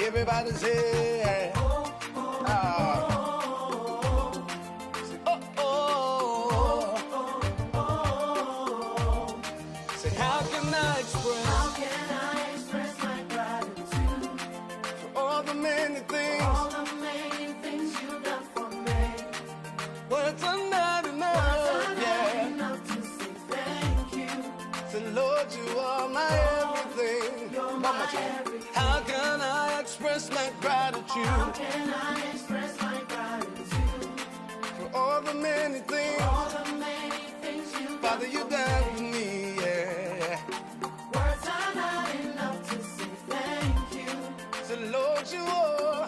Everybody say, say, how can I express my gratitude for all the many things you've done for me? Words are not enough to say thank you. Say, Lord, you are my everything. You're my everything. How can I express my gratitude? How can I express my gratitude for all the many things Father, you done for me, yeah. Words are not enough to say thank you. So Lord, you are,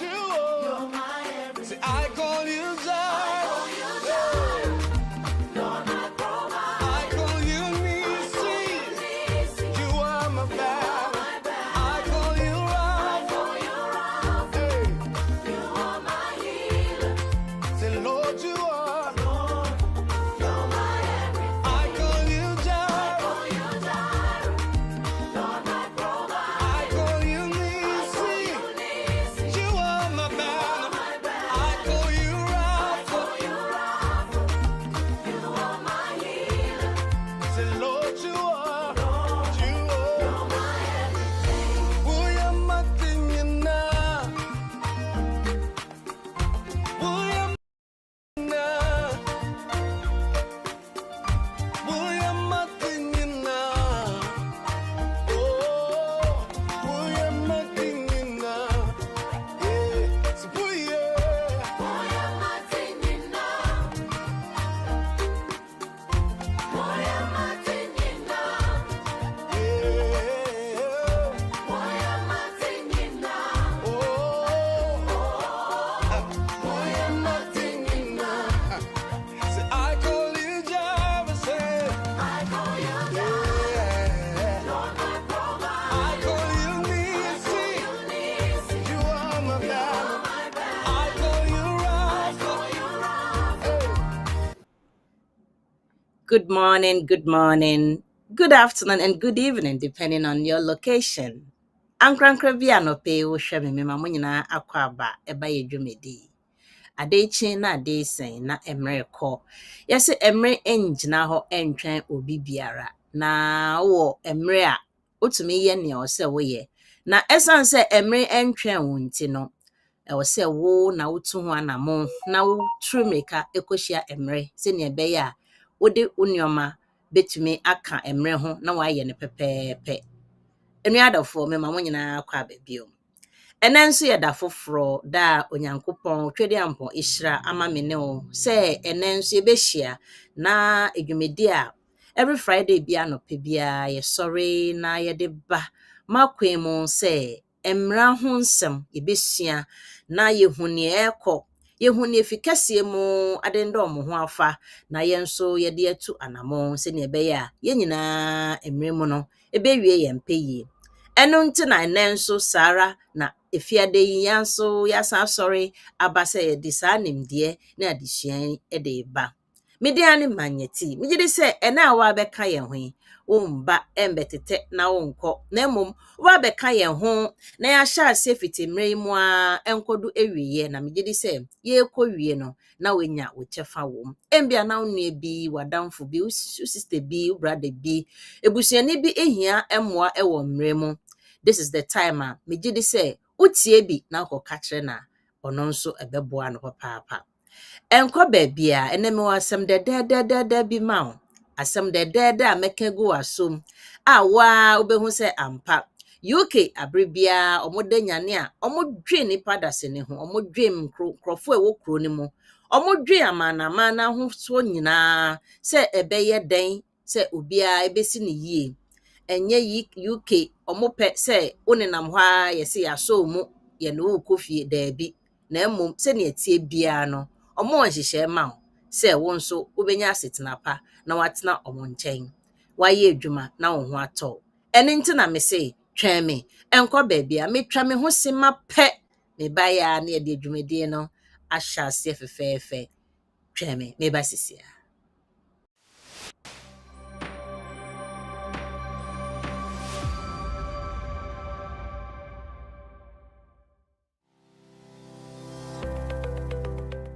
you're my everything. Say, I call you Jireh. Lord, my provider. I call you Nisi. You are my battle. I call you Rapha. Hey. You are my healer. Say, Lord, you are. You're my everything. I call you Jireh. Lord, my provider. I call you Nisi. You are my battle. I call you Rapha. You are my healer. Say, Lord, you are. You're my everything. Oh, you're my thing, you know. Oh, you're my thing, you know. Oh, you're my thing, you know. Yeah. So, oh, yeah. Oh, you're my thing, you know. Oh, you're my thing, you know. Yeah. Oh, you're my thing, you know. Oh, you're my thing, you know. Say, I call you Jireh, say. I call you Jireh. Lord, my provider. I call you Nisi. You are my battle. I call you Rapha. Hey. Good morning, good afternoon, and good evening, depending on your location. Ankrankra bi anope wo hwe me mema mo nyina akwa aba eba ye dwumedi. Adechi na adesen na emre ko. Yese emre engina ho entwen obi biara. Na wo emre a otumi ye ne o se wo ye. Na esan se emre entwen wo nti no. E wo se wo na wotu ho anamo na wo trumeka ekohia emre se ne ebe ya wode unioma betumi aka emre ho na wa ye ne pepepe. Enuadafo me ma mo nyina akwa ababio. Enenso ye da foforo da onyankopon twede ampo ihyira ama me ne o se enenso ye behia na edwumedi a every Friday bia no pe bia ye sorry na ye de ba makwen mu se emra ho nsem ye besua na ye huni ekọ ye huni efikase mu adendo mo ho afa na ye nso ye de atu anamo se ne be ya ye nyina emre mu no ebewie ye mpeye. Eno nti na nenso sara na efiade yi yanso yasa sorry abase ye di sa nimde na adisuan de ba. Mediane manyeti. Migide se ena awa beka ye ho umba embetete na wonko na mum wa beka ye ho na ya sha se fitimre mu a enkodu ewiye na migide se ye ekowie no na wenya wo chefa wom. Embia na wonu bi wadamfo bi sister bi brother bi ebusuani bi ehia emmoa ewo mre mu. This is the time migide se utie bi na ko kachre na ono nso ebeboa no papa. Enko babia eneme wasem de bi ma asem de a meka go asom a wa obehu se ampa UK abribia omode nyane a omodwe nipa dase ne ho omodwe krofo ewo kro ne mu omodwe amana ho so nyina se ebeye den se obia ebesi ne yie enye UK omope se onenam ho a yesi aso mu ye no kofie daabi na emom se ne etie bia no omo nhihye ma se wo nso obenya asetena pa na watena omo nchen waye adwuma na wo ho atọ eni nti na me se twen me enko baabia metwa me ho sima pe Me ba ya na de dwumedie no ahya ase fefeefe. Twa me ba sisia.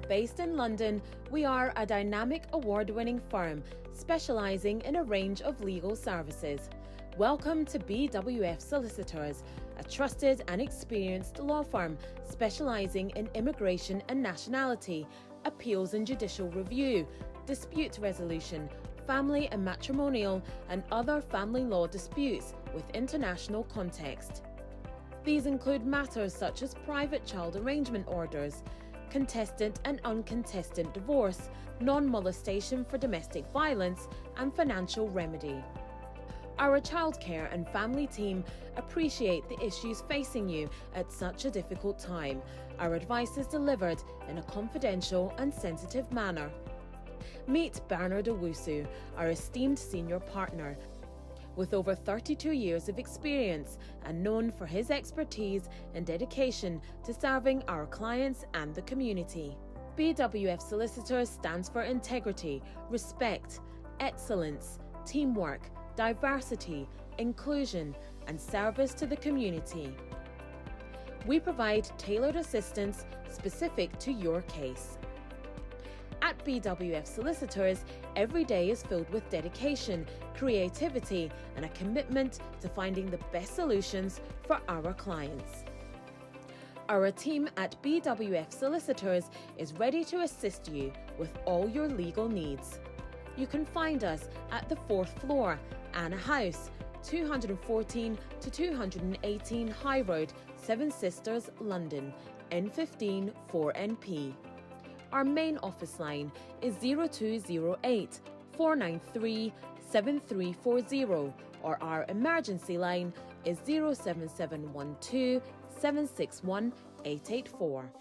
Based in London, we are a dynamic award-winning firm specialising in a range of legal services. Welcome to BWF Solicitors, a trusted and experienced law firm specialising in immigration and nationality, appeals and judicial review, dispute resolution, family and matrimonial, and other family law disputes with international context. These include matters such as private child arrangement orders, contested and uncontested divorce, non-molestation for domestic violence, and financial remedy. Our childcare and family team appreciate the issues facing you at such a difficult time. Our advice is delivered in a confidential and sensitive manner. Meet Bernard Owusu, our esteemed senior partner, with over 32 years of experience and known for his expertise and dedication to serving our clients and the community. BWF Solicitors stands for integrity, respect, excellence, teamwork, diversity, inclusion, and service to the community. We provide tailored assistance specific to your case. At BWF Solicitors, every day is filled with dedication, creativity, and a commitment to finding the best solutions for our clients. Our team at BWF Solicitors is ready to assist you with all your legal needs. You can find us at the 4th floor, Anna House, 214 to 218 High Road, Seven Sisters, London, N15 4NP. Our main office line is 0208 493 7340, or our emergency line is 07712 761 884.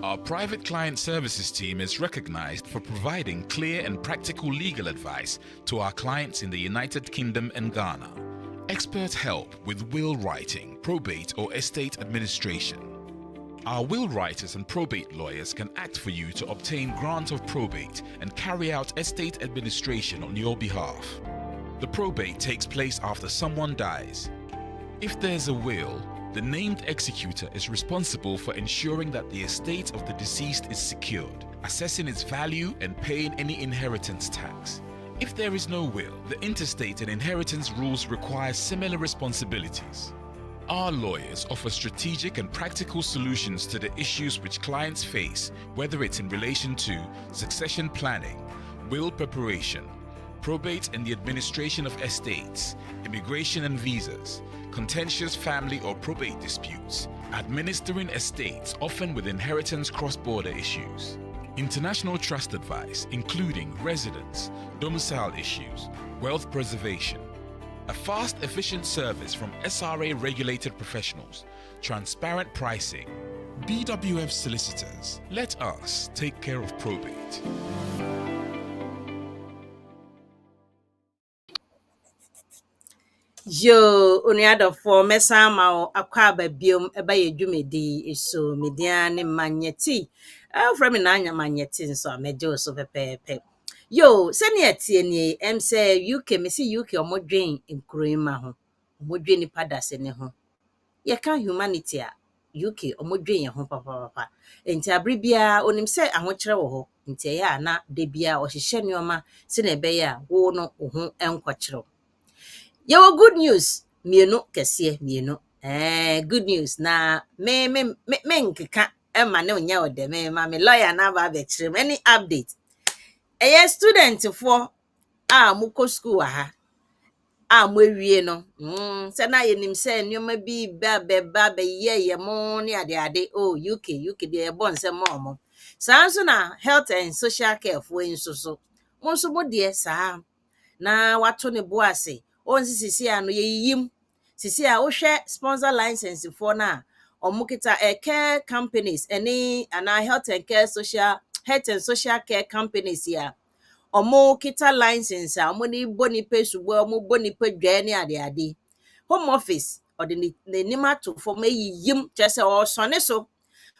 Our private client services team is recognized for providing clear and practical legal advice to our clients in the United Kingdom and Ghana. Expert help with will writing, probate, or estate administration. Our will writers and probate lawyers can act for you to obtain grant of probate and carry out estate administration on your behalf. The probate takes place after someone dies. If there's a will, the named executor is responsible for ensuring that the estate of the deceased is secured, assessing its value, and paying any inheritance tax. If there is no will, the intestate and inheritance rules require similar responsibilities. Our lawyers offer strategic and practical solutions to the issues which clients face, whether it's in relation to succession planning, will preparation, probate and the administration of estates, immigration and visas, contentious family or probate disputes, administering estates often with inheritance cross-border issues, international trust advice including residence, domicile issues, wealth preservation, a fast, efficient service from SRA-regulated professionals, transparent pricing. BWF Solicitors, let us take care of probate. Yo, Uniadofo mesa ma o akwa babiom eba ye dwumedi so media ne manyeti. From na manyeti nso ameje so pepepe. Yo, sene etie ni em say UK me see UK omodwen nkurima ho. Omodwen ni padase ne ho. Ye ka humanity a UK omodwen ye ho papa. Enti abre bia onim se ahokyere wo ho. Enti ya na de bia o hihye nioma se na ebe ya wo no wo ho enkwakere. Your good news, mienu kese mienu. Good news na me nkeka ema ne onya ode me ma me lawyer na ba be kire any update. Student for muko school ha. Mo awie no. Se na ye nim se nyoma bi ba be ye mo ne ade UK de bon se mo. Sanso na health and social care for inso. Mo so mo de sa na wato ne boase. Onsi sisi ano yeyim sisi a wo hwe sponsor license for na omukita care companies any and health and social care companies ya omo kita license a omo ni boni pesubo omo boni pe dwa ni ade home office or the nima to for me yim just or sonne so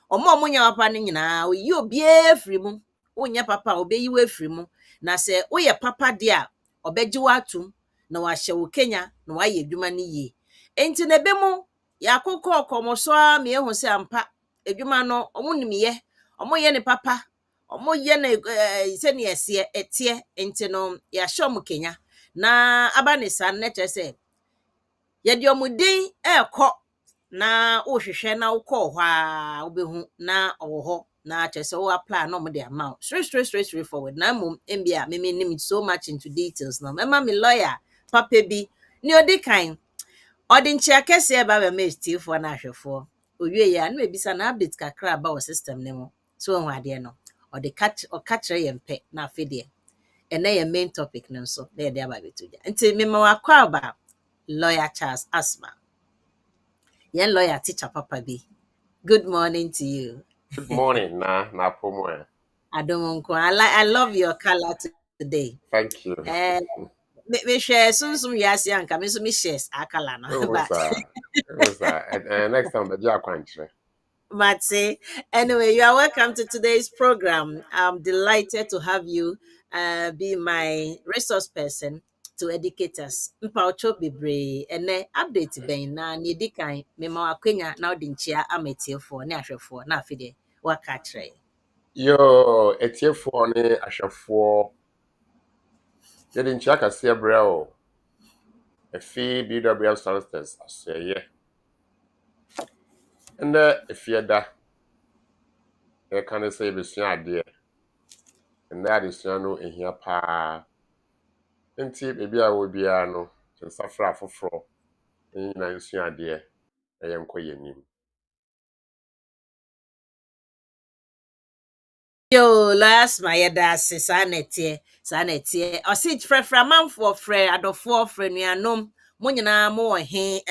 omo nya papa ni nyina oyi obi efri mu onya papa obeyi we efri mu na se oye papa de a obeji watum na wa hye wo Kenya na wa ye adwuma ni ye enti na be mu yakokọ komoso a me ehu se ampa adwuma no omo nimye omo ye ne papa omo ye ne se ne ese etie enti no ya hye omo Kenya na aba ne san na chese ye de omo din ekọ na ohwehwe na ukọ hwa obehu na owo na chese wo apply no mo de amount straight forward na mum mbia me nim so much into details no mema me lawyer papa bi ni odikan odinchi akese ba be me stifo na ahwefo owie ya na ebisa na update kakra ba o system ne mo so ho ade no odi catch yempe na afede ene ye main topic no so na de aba betuja nti me ma wakọ aba lawyer Charles Asmah yen lawyer teacher papa bi. Good morning to you. Good morning, na Pomoe. Adomonko. I love your color today. Thank you. Me share some yasi anka me so me shares akala no. It was and next time the job country. But say anyway, you are welcome to today's program. I'm delighted to have you be my resource person to educate us. Mpaucho bebre ene update ben na ni dikan me ma akwenya na odinchia ametiefo na ahwefo na afide waka kire. Yo, etiefo ne ahwefo. Ye din chia kase bra o. Efi BWF Solicitor aseye. And efi da. E kan say besua ade. And that is no ehia pa. Enti bebi a wo bia no, safra afoforo. Ni na nsua ade. Eyem koyenim. Yo, last my yedase sanetie. O sit frefra manfo frɛ adofo frɛ nuanom mo nyina mo he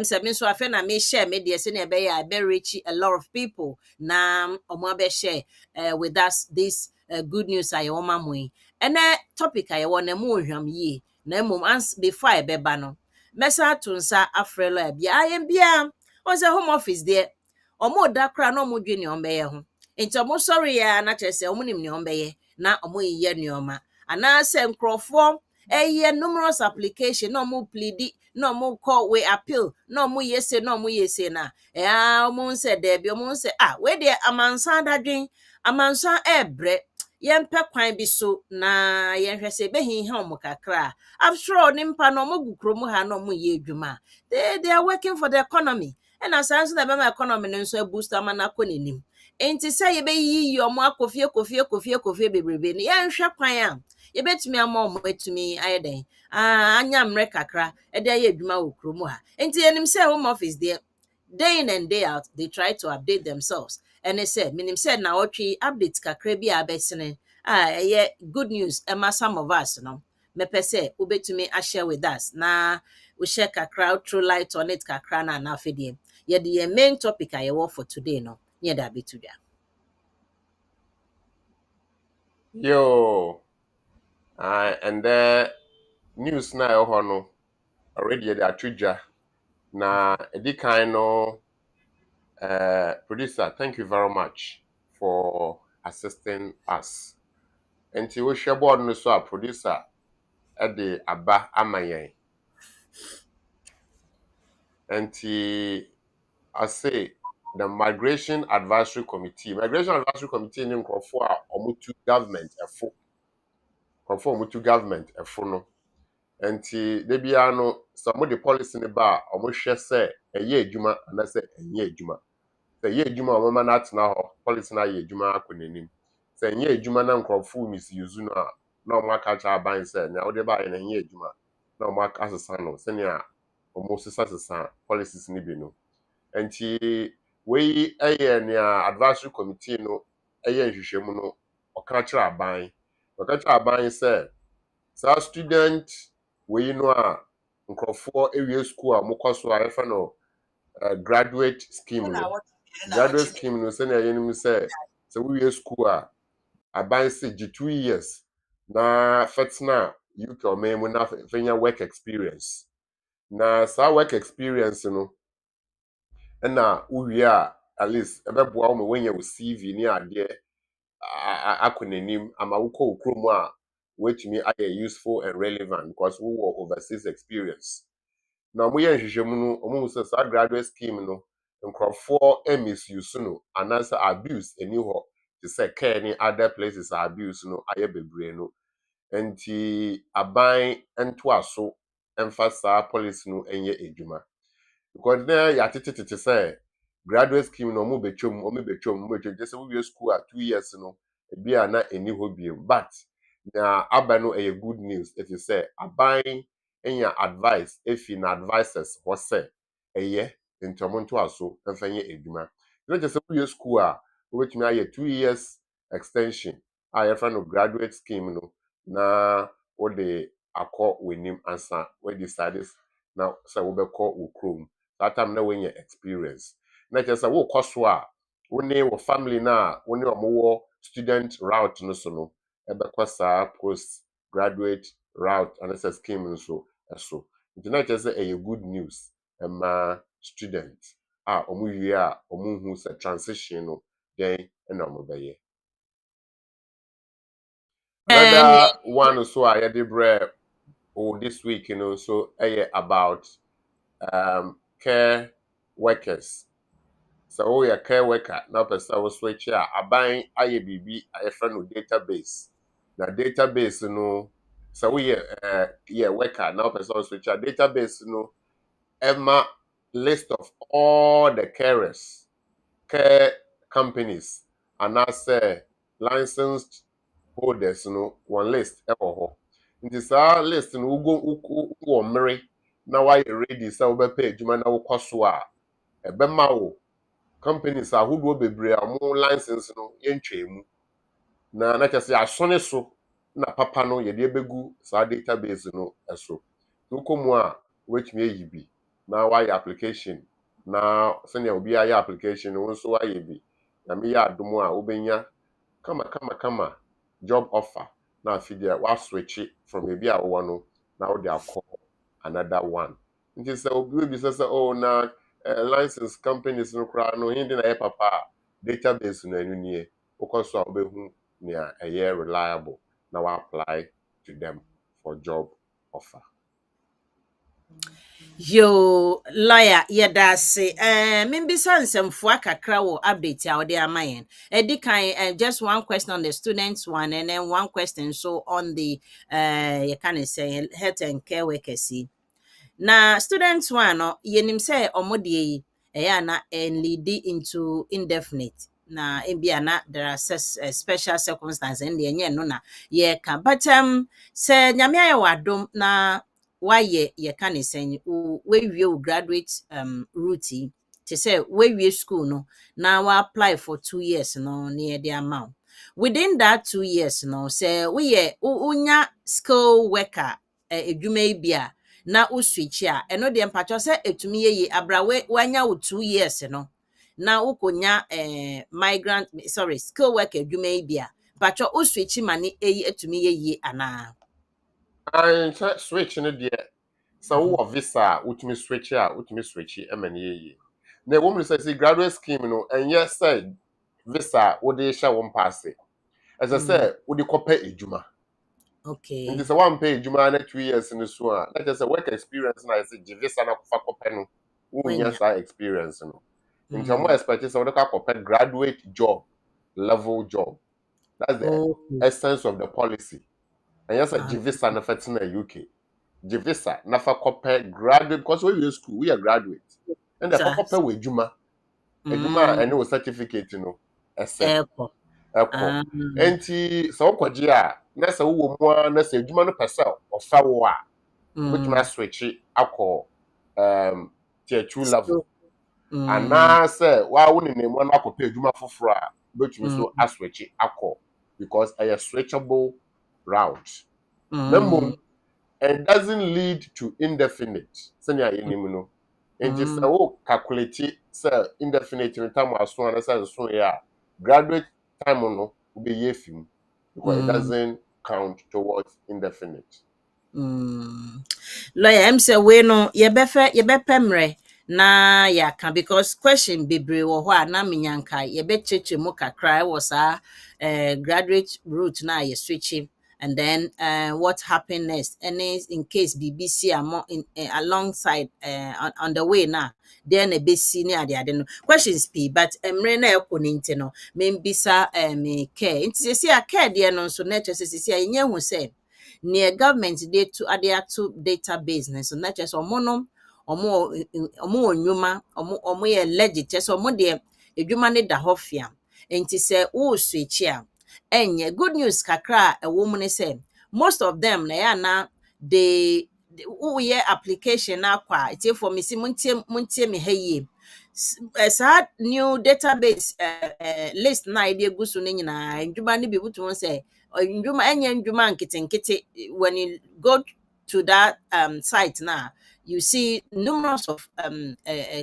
se me so afa na me share me de se na be ya be reach a lot of people na omo be share with us this good news aye wo mamoyi ene topic aye wo na mo hwam yi na mum ans before I be ba no mesa to nsa afrɛ lo bia aye bia o se home office there omo da kra na omo dwe ne on be ye ho enti omo sorry ya na chese omo nim ne ombeye na omo yiye nuoma ana se nkrofo numerous application na omo plead na omo call we appeal na omo yese na omo se debi omo se we de amansan dadwen amansan ebre yempe kwan bi so na yenhwe se be hin ha omo kakra I'm sure nimpa no omo gukromu ha na omo ye adwuma they are working for the economy and as answer the mema economy no so boost amana konenim enti say ye be yi omo akofie bebrebe ni ye nhwe kwan a ye betumi ama omo etumi ayeden anya mre kakra e de ye adwuma wo kromu ha enti enim say home office there day in and day out they try to update themselves and they said minim said na otwi update kakra bi abesene ye good news ema some of us no me pese obetumi a share with us na we share kakra throw light on it kakra na afedie ye the main topic I want for today no near that be today. Yo, and the news na no already the atwija na edi kind no producer, thank you very much for assisting us. Enti we share board no so a producer at the aba amayen. Enti I say the Migration Advisory Committee in Nkrofo a omutu government efo. Nkrofo omutu government efo no. Enti de bia no some the policy ne ba omo hwe se eye adwuma na se enye adwuma. Se eye adwuma o mama na atena ho policy na eye adwuma akonenim. Se enye adwuma na nkrofo misuse no a na omo aka cha ban se na wo de ba ye na enye adwuma na omo aka asesa no se ne a omo sesa policies ni bi no. Enti we eye ne advisory committee no eye nhwehwemu no oka kira aban. Oka kira aban se sa student we no a nkrofo ewie school a mokoso a efa no graduate scheme no se na yenim se we wie school a aban se 2 years na fetna UK or me na fenya work experience na sa work experience no na uwie a at least ebeboa wo when you CV ni ade akonanim ama wo kɔ krom a wetumi ayɛ useful and relevant because we were overseas experience na mo yɛ nhwehwɛmu no omo sɛ sa graduate scheme no nkrɔfoɔ misuse no anaasɛ abuse ani hɔ te sɛ care ne other places abuse no ayɛ bebree no nti aban ntoaso ɛmfa saa policy no ɛnyɛ edwuma because na yɛatetetete sɛ graduate scheme no omo betwam just we be school at 2 years no ebi a na eni hɔ biem but na aba no ɛyɛ good news if you say aban enya advice if na advisors hɔ sɛ ɛyɛ ntomo ntoaso ɛmfa nyɛ edwuma na just we school a wobetumi ayɛ 2 years extension a yɛfrɛ no graduate scheme no na wode akɔ w'anim ansa we decide na sɛ wobɛkɔ wo krom that time na when you experience na just say wo kɔ a wo ne wo family na wo ne omo student route no so no ɛbɛkɔ saa post graduate route and it's a scheme so ɛso nti na just say a good news ma student omo wie a omo hu sɛ transition no then na omo bɛyɛ another one so I had the this week so about care workers. So we are care worker now person we switch here aban aye bibi aye friend no database. Na database so we worker now person switch here database Emma list of all the carers, care companies and I say licensed holders one list ewo nti saa list no wo mmere na why ready say wo be pay adwuma na wo kwaso a ebema wo companies ahodo bebre a mo license no yentwemu na kyese asone so na papa no ye de begu saa database no eso to komu a wetumi ayibi na why application na senior obi aye application wo so why bi na me ya adomo a obenya kama job offer na afidia wa switch from maybe a wo no now they are call another one nti say obi be say oh na license companies no kra no hindi na papa database no anu nie okoso a obehu near a year reliable now apply to them for job offer. Yo, lawyer, yedase. Mimbisa nsɛmfua kakra wo update a wode ama yɛn. Edi kan just one question on the students one and then one question so on the you can say health and care workers. Na students one no yenim sɛ ɔmo de yi ɛyɛ na lead into indefinite. Na ebia na there are special circumstances and the enye no na ye ka but sɛ nyame ayɛ wadom na why ye can say we graduate route to say we school no now we apply for 2 years no near the amount within that 2 years no say we unya skill worker edwuma bia na u switch a eno de mpacho say etumi ye abra we wanya wo 2 years no na ukonya migrant skill worker edwuma bia mpacho u switch mani etumi ye ana And switch no there so wo visa utimi switch a utimi switch emane ye na wo mu say graduate scheme no enye say visa wo de hye wo mpaase as I say wo de kopa edwuma okay nti say one pay edwuma na 2 years no so a na just work experience na say visa na kofa kopa no wo nya sa experience no nti mo expect say wo de kopa graduate job level job that's the essence of the policy and yes visa na fatina UK visa na fa kopa graduate because we in school we are graduates and the fa kopa we adwuma and no certificate no eko enti so kwaje a na sa wo mu a na sa adwuma no pese ofa wo a which ma switch akọ tier 2 level and na say wa wo ne nemu na akọpa adwuma foforo a betumi so aswitch akọ because a switchable route number and doesn't lead to indefinite senior no and just calculate say indefinite in time as soon as so yeah graduate time no will be year film because it doesn't count towards indefinite. Lawyer, I'm say we no yebepemre na yaka because question bebre wo ho a na menyanka yebecheche mu kakra was graduate route na ye switching, and then what happened next, and in case BBC alongside on the way now then a bit senior I don't know questions p but emre na ekoninte no membisa me care nti se a care de no so na chese se anya hu say near government dey to add to database na so na chese omo onwuma omo ye legit chese omo de edwuma ne da ho fiam enti se wo switch a enye good news kakra e wo mu ne say most of them na ya na they who ye application na kwa iti for me si muntie me hayi sa new database list na ide gusu ne nyina ndwuma ne bi butu won say ndwuma enye ndwuma nkete when you go to that site now you see numerous of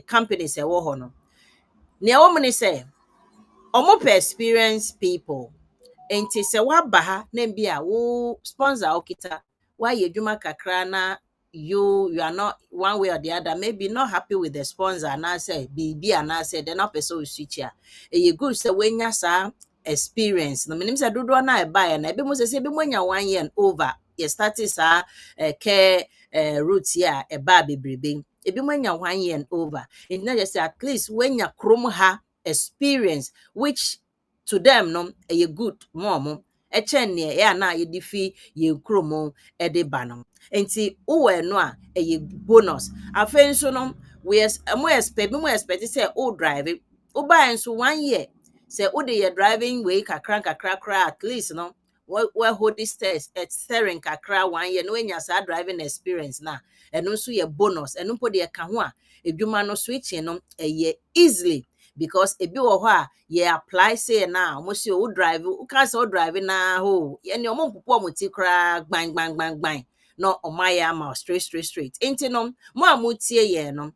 companies e wo ho no ne wo mu ne say omo per experience people enti se waba ha na bia wo sponsor okita why you dwuma kakra na you are not one way or the other maybe not happy with the sponsor and I say be and I say then up so switch ya e good say when ya sa experience no menim say dodo na e buy na e be mo say be mo nya 1 year and over you start sa care route ya e ba bebrebe e be mo nya 1 year and over it not just say at least when ya krom ha experience which to them no a good mom echen ne ya na ye difi ye kromo e de ba no enti uwe no a ye bonus afen so no we mo expect say o drive o buy so 1 year say o de ye driving way kakra at least no we hold this test at steering kakra 1 year no enya sa driving experience na eno so ye bonus eno po de ka ho a edwuma no switching no ye easily because ebi wo ho a ye apply say na mo see o drive o ka say o drive na ho ye ne omo popo mo ti kra gban no omaya ma straight enti no mo amutie ye no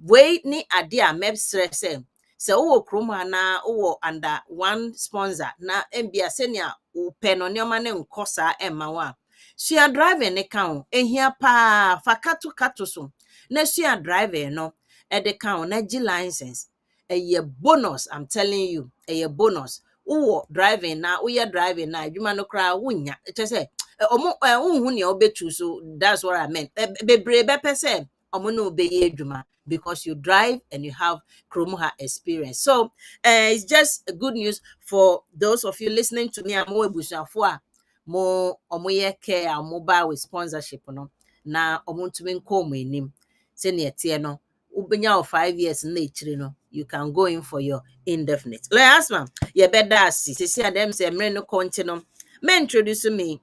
we ni ade a mebsre se wo kroma na wo under one sponsor na mbia senior o pe no neoma ne nkosa ema wa so ya driving ne kan ehia pa fa kato so na so ya driving no e de kan na gi license a bonus. I'm telling you, a bonus. Uwo driving na uya driving na adwuma no kra wunya it say unhu ne obetu so that's what I meant bebre be pese omo no be adwuma because you drive and you have kromuha experience. So it's just good news for those of you listening to me. Amo ebusafo a mo omo ye care mobile with sponsorship no na omo ntumi nko mo enim se ne tie no ubenya of 5 years na echire no you can go in for your indefinite. Like Asmah, you better see them say me no continue. Me introduce me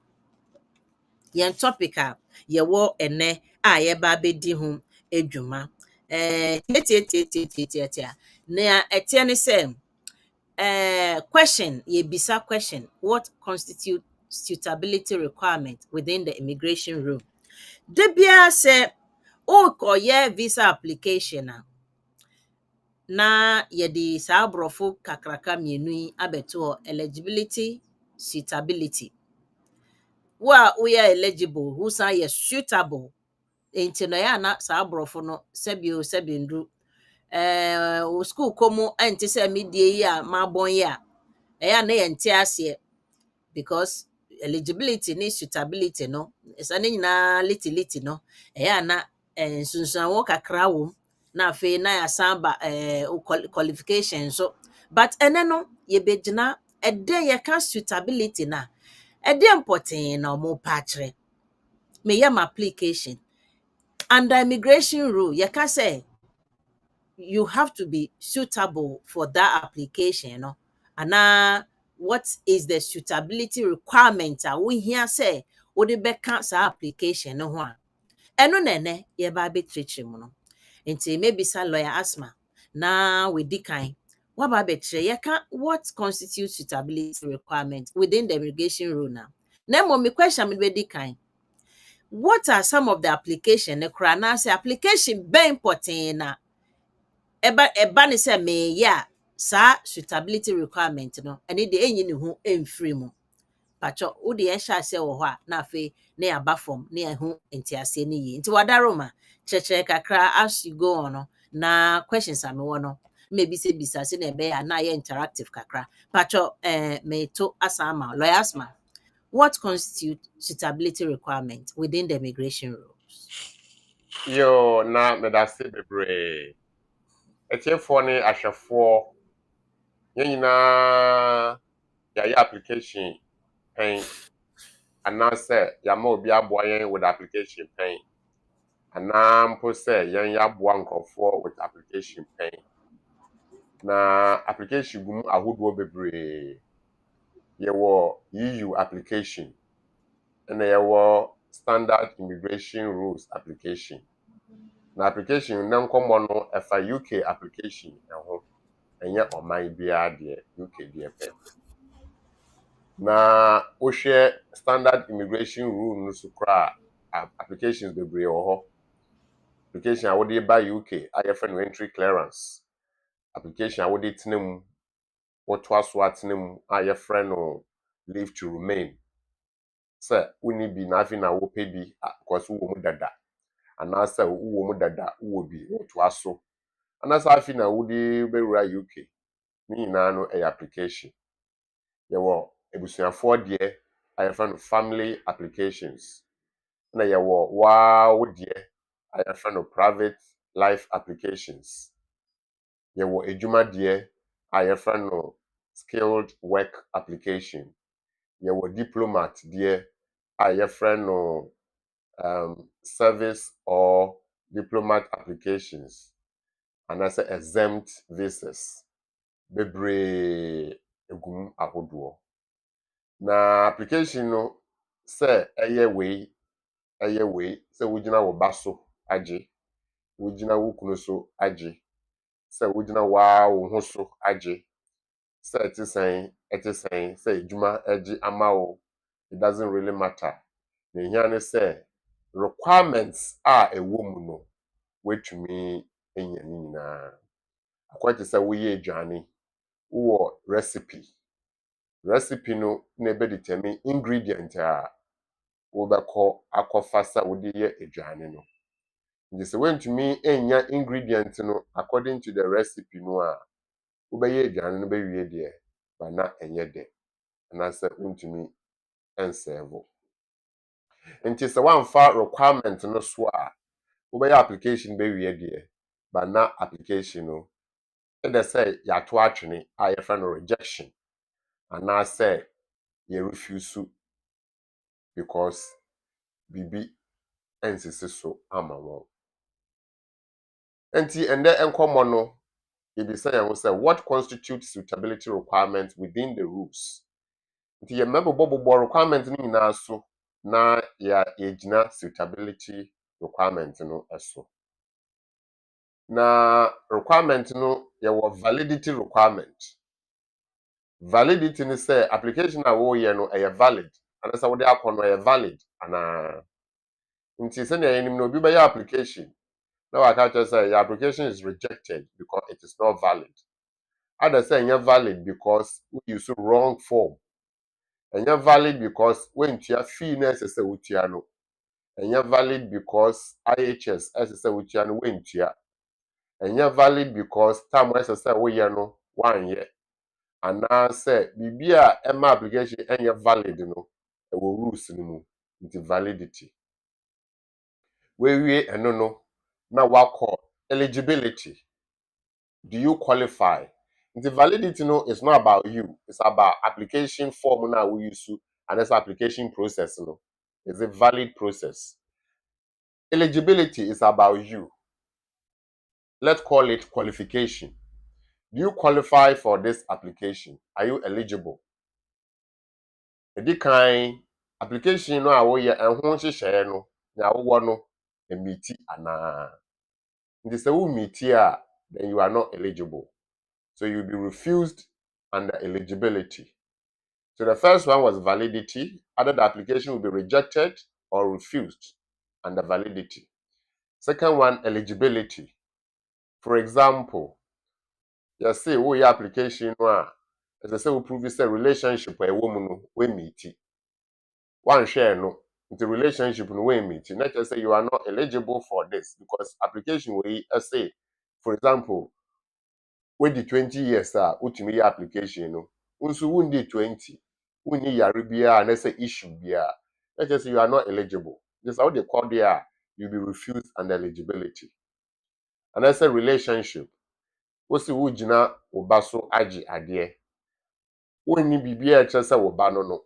yen topic a ye wo ene a ye ba be di ho edwuma. Tia. Na etie ne say question ye bisa question, what constitute suitability requirement within the immigration rule? Debia say o ko ye visa application na yedi saa brofo kakraka mienu yi abeto eligibility suitability wa we are eligible who say yes suitable enti no ya na saa brofo no sebindru o school komo enti se medie yi a mabon yi a ya na yenti ase because eligibility ni suitability no esa ne nyina liti no ya na sunsun wo kakra wo na fe na ya samba qualification so but ene no ye begina ede ye ka suitability na ede important na mo patre me yam application under immigration rule ye ka say you have to be suitable for that application no and what is the suitability requirement we here say wo de beka sa application no ho a eno nene ye ba be treche mu no enti maybe sa lawyer Asmah na we dikan what ba be tre ye ka what constitutes suitability requirement within the immigration rule now na mo me question me be dikan what are some of the application ne kra na say application be important na eba ne say me ya sa suitability requirement no ene de enyi ne ho emfiri mu pacho wo de ehya ase wo ho a na afi na ya ba form na ya hu entiase ni yi nti wadaroma cheche kakra as you go on no, na questions am wo no maybe say bisa se na ebe ya na ya interactive kakra pacho me to Asmah lawyer Asmah, what constitutes suitability requirement within the immigration rules? Yo, na me da se bebre. Etiefo ne ahwefo yen nyina ya application pen anase ya ma obi aboa yen with application pen. Ana mpo se yen ya aboa nkofo with application pen. Na application gum ahodo bebre. Yewo EU application. And yewo standard immigration rules application. Na application na nkomo no efa UK application eho. Enye oman bia de UK DFM. Na wo hwe standard immigration rule no so kra applications bebre wo ho. Application a wo de ba UK ayefa no entry clearance. Application a wo de tenam wo to aso atenam ayefa no leave to remain. Say uni bi na afi na wo pe bi because wo mu dada. Ana say wo mu dada wo bi wo to aso. Ana say afi na wo de bewura UK. Ni nyina no application. Yewo ebusuafo de ayefa no family applications. Na yewo wo de ayefa no private life applications. Yewo ejuma de ayefa no skilled work application. Yewo diplomat de ayefa no service or diplomat applications. And as exempt visas. Bebre egum ahodo. Na application no say eye we say wugina wo baso age, wugina wo kunu so age, say wugina wo ho so age, say etisen say ejuma age ama wo. It doesn't really matter. Na hia ne say requirements are ewo mu no wetumi enya ni nyina. Akwati say wo ye aduane, wo recipe no na be determine ingredient a wo beko akofa sa wo de ye aduane no. Nti se wentumi enya ingredient no according to the recipe no a wo be ye aduane no be wie de ba na enye de. Na se wentumi enserve. Nti se wamfa requirement no so a wo be ye application be wie de ba na application no e dey say ya to atwene a ye fa no rejection. And I say you refuse because bibi ensisi so ama won. Enti ende enkomo no you be say what constitutes suitability requirements within the rules. Enti ye member bobo requirement ni nyina so na ya ejina suitability requirement no eso. Na requirement no ye wo validity requirement. Validity ni say application a wo ye no e valid. And so they are valid and nti se na enim no obi be your application now I can't just say your application is rejected because it is not valid. Others say you're valid because you use wrong form. And you're valid because when you fee necessary with no. And you're valid because IHS as with no when you. And you're valid because time necessary we no 1 year. And now say bibia Emma application and you're valid no. E will rules no mu. Into validity. We no now what call eligibility. Do you qualify? The validity no is not about you. It's about application form now we use to and this application process no. It's a valid process. Eligibility is about you. Let's call it qualification. Do you qualify for this application? Are you eligible? The kind application no awoye enho hyehyɛ no na awo no emiti ana. Nti se wo meet here, then you are not eligible. So you'll be refused under eligibility. So the first one was validity. Either the application will be rejected or refused under validity. Second one, eligibility. For example, you say, your application, as I say, will prove it's a relationship with a woman we meet. one share no the relationship no way meet not just say you are not eligible for this because application we say for example when the 20 years ultimate application no unso wundi 20 wunni yare bia and say issue bia let's just say you are not eligible this how they call there you be refused under eligibility and that's a relationship wosi wugina oba so agi ade wonni bibia just say oba no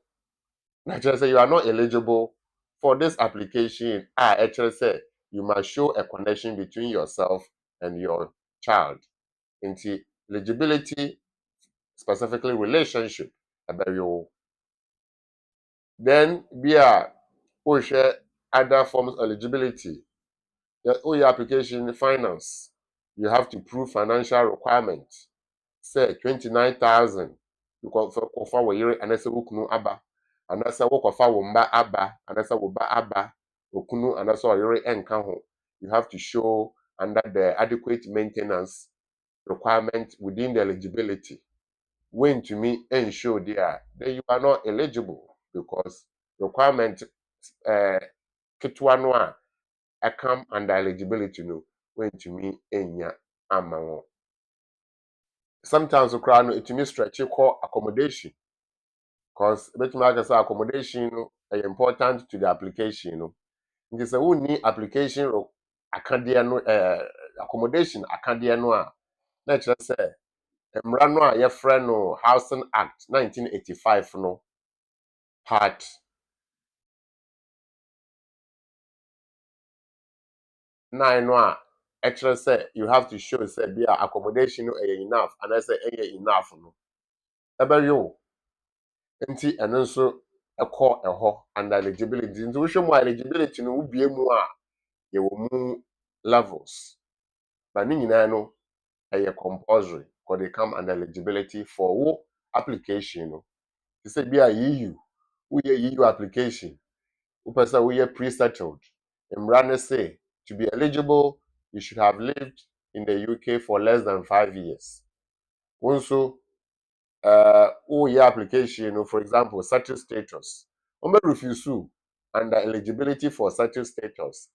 na just say you are not eligible for this application actually say you must show a connection between yourself and your child into eligibility specifically relationship about you then be a share other forms of eligibility your application finance you have to prove financial requirements say 29,000 you offer wo yere anase wokunu aba anase wokofa wo mba aba anase wo ba aba okunu anase oyere enka ho you have to show under the adequate maintenance requirement within the eligibility when to me ensure there then you are not eligible because requirement ketwa no a come under eligibility no when to me enya ama wo sometimes the crowd it me stretch call accommodation because accommodation no important to the application no nti say we need application akade no accommodation akade no na kire say mmara no ye frɛ no Housing Act 1985 no part 9 no actually say you have to show say be accommodation no enough and I say enough no ebe yo nti eno nso ekọ eho and eligibility nti wo hwe mu eligibility no ubie mu ye wo mu levels but ni nyina no compulsory because they come under eligibility for wo application no you say be EU wo ye EU application wo person wo ye pre-settled mmara ne say to be eligible you should have lived in the UK for less than 5 years also your application for example settled status on refuse under eligibility for settled status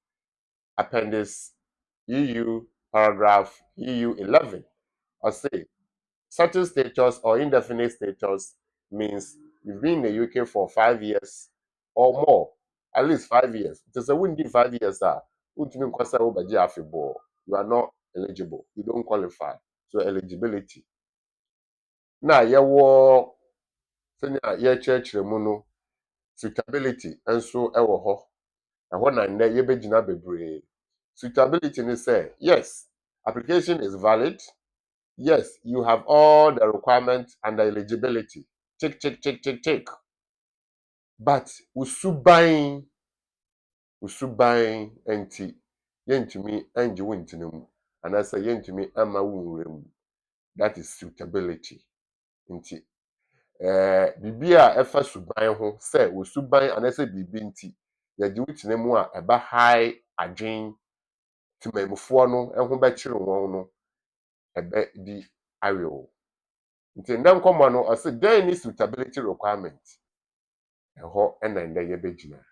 appendix EU paragraph EU 11 or say settled status or indefinite status means you've been in the UK for 5 years or more at least 5 years it is a windy 5 years you are not eligible you don't qualify so eligibility na yewo senya ye church mu no suitability enso ewo ho ho na nne ye begina bebre suitability ni say yes application is valid yes you have all the requirements and the eligibility check but usuban enti yentumi anje wontinam and I say yentumi ama wunrem that is suitability nti bibia efa suban ho se wo suban anase bibi nti yaji wutina mu eba high adwen timamfo no ho be kire won no ebe di awewo nti ndem komo no o se then ni suitability requirement eho ena nda ye begina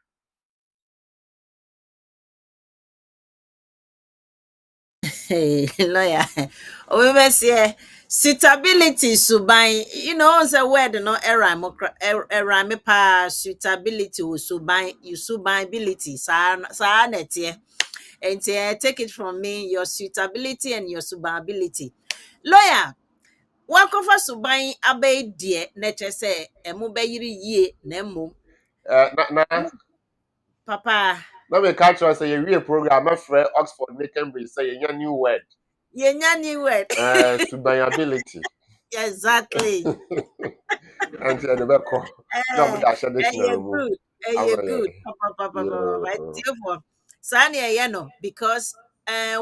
Hey, lawyer. We must say suitability subai. You know, the word no error pa suitability subai you subability sa nete. And take it from me, your suitability and your subability. Lawyer, welcome for subai abe die nature say emu be yiri ye na emu. na Papa, na me catch us say we program afre Oxford na Cambridge say a new word ye nyani word. subayability Exactly. and the beko na mo da dictionary You're mu good. You're amaye good. No, because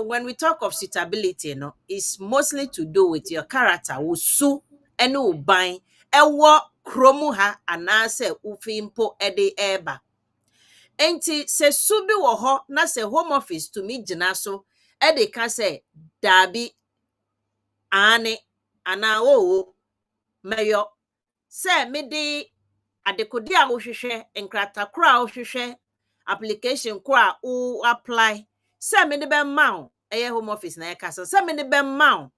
when we talk of suitability, no, it's mostly to do with your character. Usu enu uban ewo kromu ha anase ufimpo ede eba. Enti se subi wo ho na se home office to me gyina so ede ka se dabi ane ana wo meyo se me de adekode a wohwehwe nkrata kora a wohwehwe application kora o apply se me de be ma home office na yekasa se me de be ma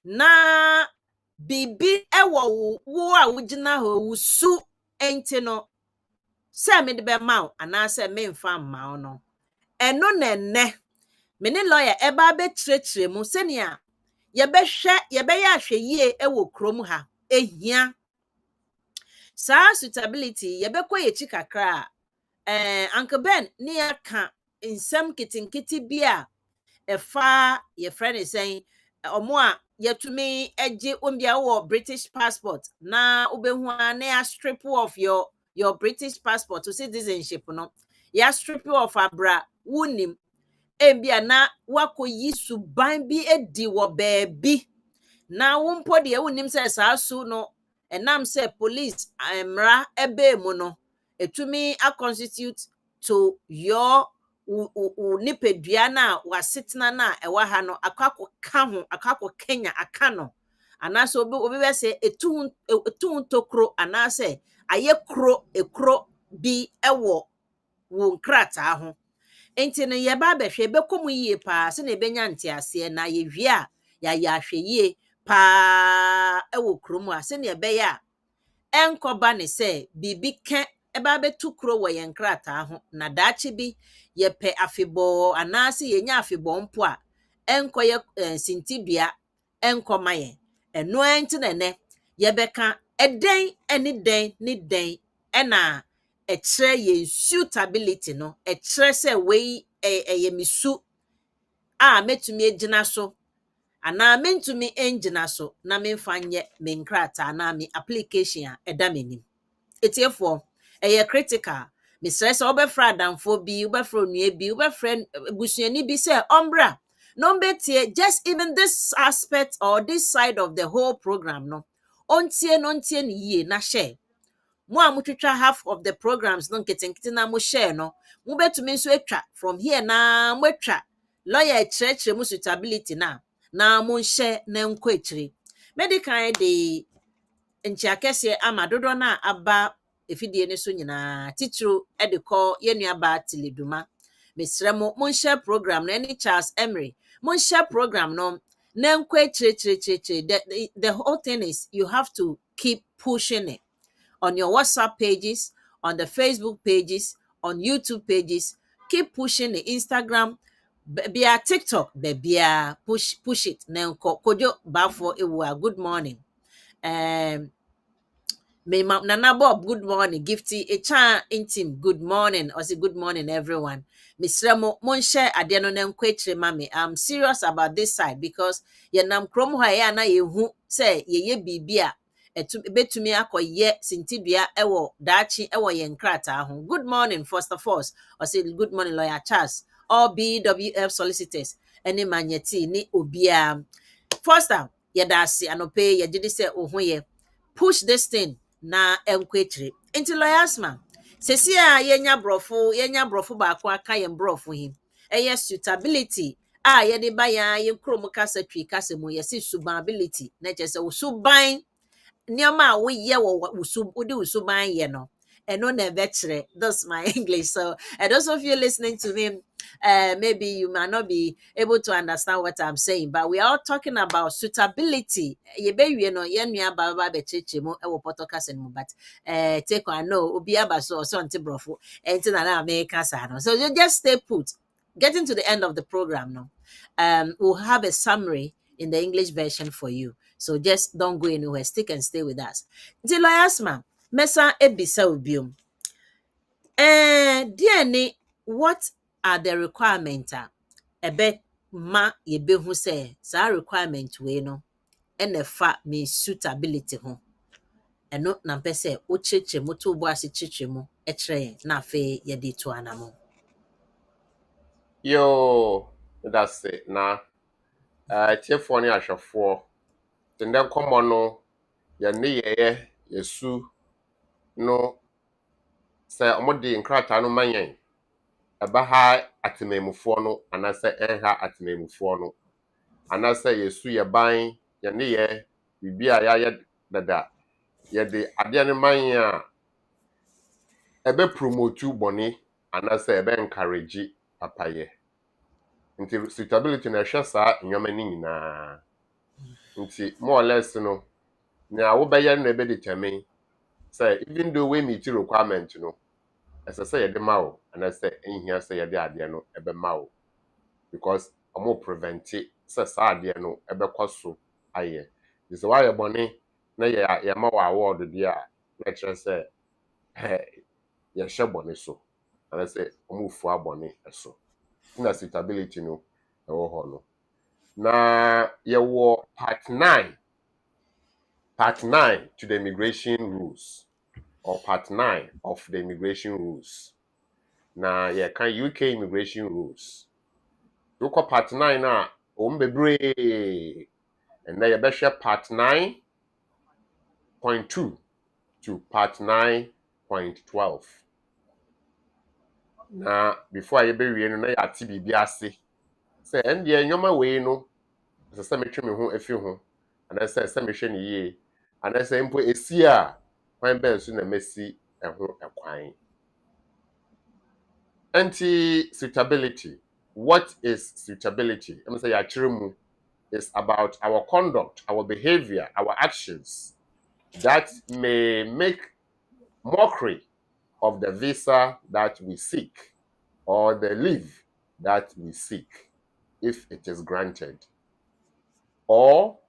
na bibi ewo wo a wugina ho wusu enti no se me de be ma ana se me mfa ma no eno na enne me ne lawyer eba be trechre mu senia ye be ya hweyie ewo krom ha ehia sa suitability ye be koye chikakra Uncle Ben ni aka nsem kitinkiti bia efa ye friend is saying omo a yetumi eje ombia wo British passport na obehu na ya strip off your British passport to citizenship no ya strip off abra wunim embia na wakoyi suban bi edi wo baabi na wompo de wunim se saasu no enam se police emra ebe mu no etumi a constitute to your nipedua na wasitena na ewa ha no akako ka ho akako Kenya aka no anaso obi be se etu tokro anase aye kro ekro bi ewo wo nkrata ho enti no ye ba behwe bekomu yie pa se na ebenya ntiase na ye hwie a ya hweyie pa ewo kromu a se na ebeya enkoba ne se bibi ke eba betu kro wo ye nkrata ho na daachi bi ye pe afebo anase ye nya afebo mpo a enkoye sintidua enkomaye eno enti ne ye beka eden eni den ni den ena ekire ye suitability no ekire se we ye misu a metumi egina so ana mentumi engina so na memfa nye me nkrata na me application a edamenim etiefo eye critical me stress obefra adamfo bi obefra onua bi obefra busuani bi se ombra no betie just even this aspect or this side of the whole program no ontie ni yie na share mo amutwitwa half of the programs no nketenkete na mo share no mo betumi nso atwa from here na mo atwa lawyer church mu suitability na mo share na nko akire medical de nchiakese amadodo na aba efidie ne so nyina titiro e de call yenua ba tileduma mesrɛ mo share program na any Charles Emery mo share program no na nko akire the whole thing is you have to keep pushing it on your WhatsApp pages, on the Facebook pages, on YouTube pages. Keep pushing the Instagram, be a TikTok, be a push it. Now kojo bafo ewa good morning. Me Nana Bob, good morning. Gifty Echa Intim, good morning. Or say good morning, everyone. Miss Remo, Monshe Adeno Nem Kwetre Mami. I'm serious about this side because ye nam krom ha na ye hu say ye bibia. Betumi akoye sintidua ewo dachi ewo ye nkrata ho. Good morning, first of all. Or say good morning, Lawyer Charles. All BWF Solicitors. Any manyeti ni obia. First time, ye dasi anope ye didi se ohoye. Push this thing na enkwetire enti Lawyer Asmah sesi a yenya brofo ba kwa aka ye brofo hi eye suitability a ye de ba ya ye krom kasa twi kasa mu ye suitability na chese usuban nioma a wo ye wo usuban ye no eno na betire. That's my English. So and those of you listening to me, maybe you might not be able to understand what I'm saying, but we are all talking about suitability. Ye be you know ye nua baba be cheche mo e wo podcast en mo, but take on no obi aba so nti brofo enti na America sa no. So you just stay put. Getting to the end of the program now, we'll have a summary in the English version for you. So just don't go anywhere. Stick and stay with us. The Lawyer Asmah, Mesa ebisa obium. DNA, what are the requirements? Ebe ma yebehu say, sa requirement we no, ene fa me suitability ho. Eno na mpese o cheche mo to bo ase cheche mo ekre na fe ye de to anamo. Yo, that's it. Na tiefo ne ahwefo. Tende komo no ye ne ye yesu no se omode nkrata no manyen. Eba ha atememufo no anase enha atememufo no. Anase yesu ye ban ye ne ye bibia ya ye dada. Ye de ade ne manyen a ebe promote boni anase ebe encourage papaye. Nti suitability na hwe saa nyoma ni nyina. Nti more or less no na wo beye na ebe determine say even though we meet requirement no ese say yede ma wo anase enhia say yede ade no ebe ma wo because omo prevent say saa ade no ebe kwaso aye. This why boni na ye ma wo award dia na kire say ye hye boni so anase omo fu aboni eso. Na suitability no ewo ho no. Na ye wo part 9 to the immigration rules or part 9 of the immigration rules. Na ye kan UK immigration rules. You call part 9 na bebre and then you be part 9.2 to part 9.12. Na before you be we no na ya ti bibi ase. Say end ye nyoma we no se metwe me ho afi ho anase se mehwe ne yie anase mpo esi a kwan ben so na mesi ho ekwan. Suitability. What is suitability? Let me say achiremu is about our conduct, our behavior, our actions that may make mockery of the visa that we seek or the leave that we seek if it is granted. Or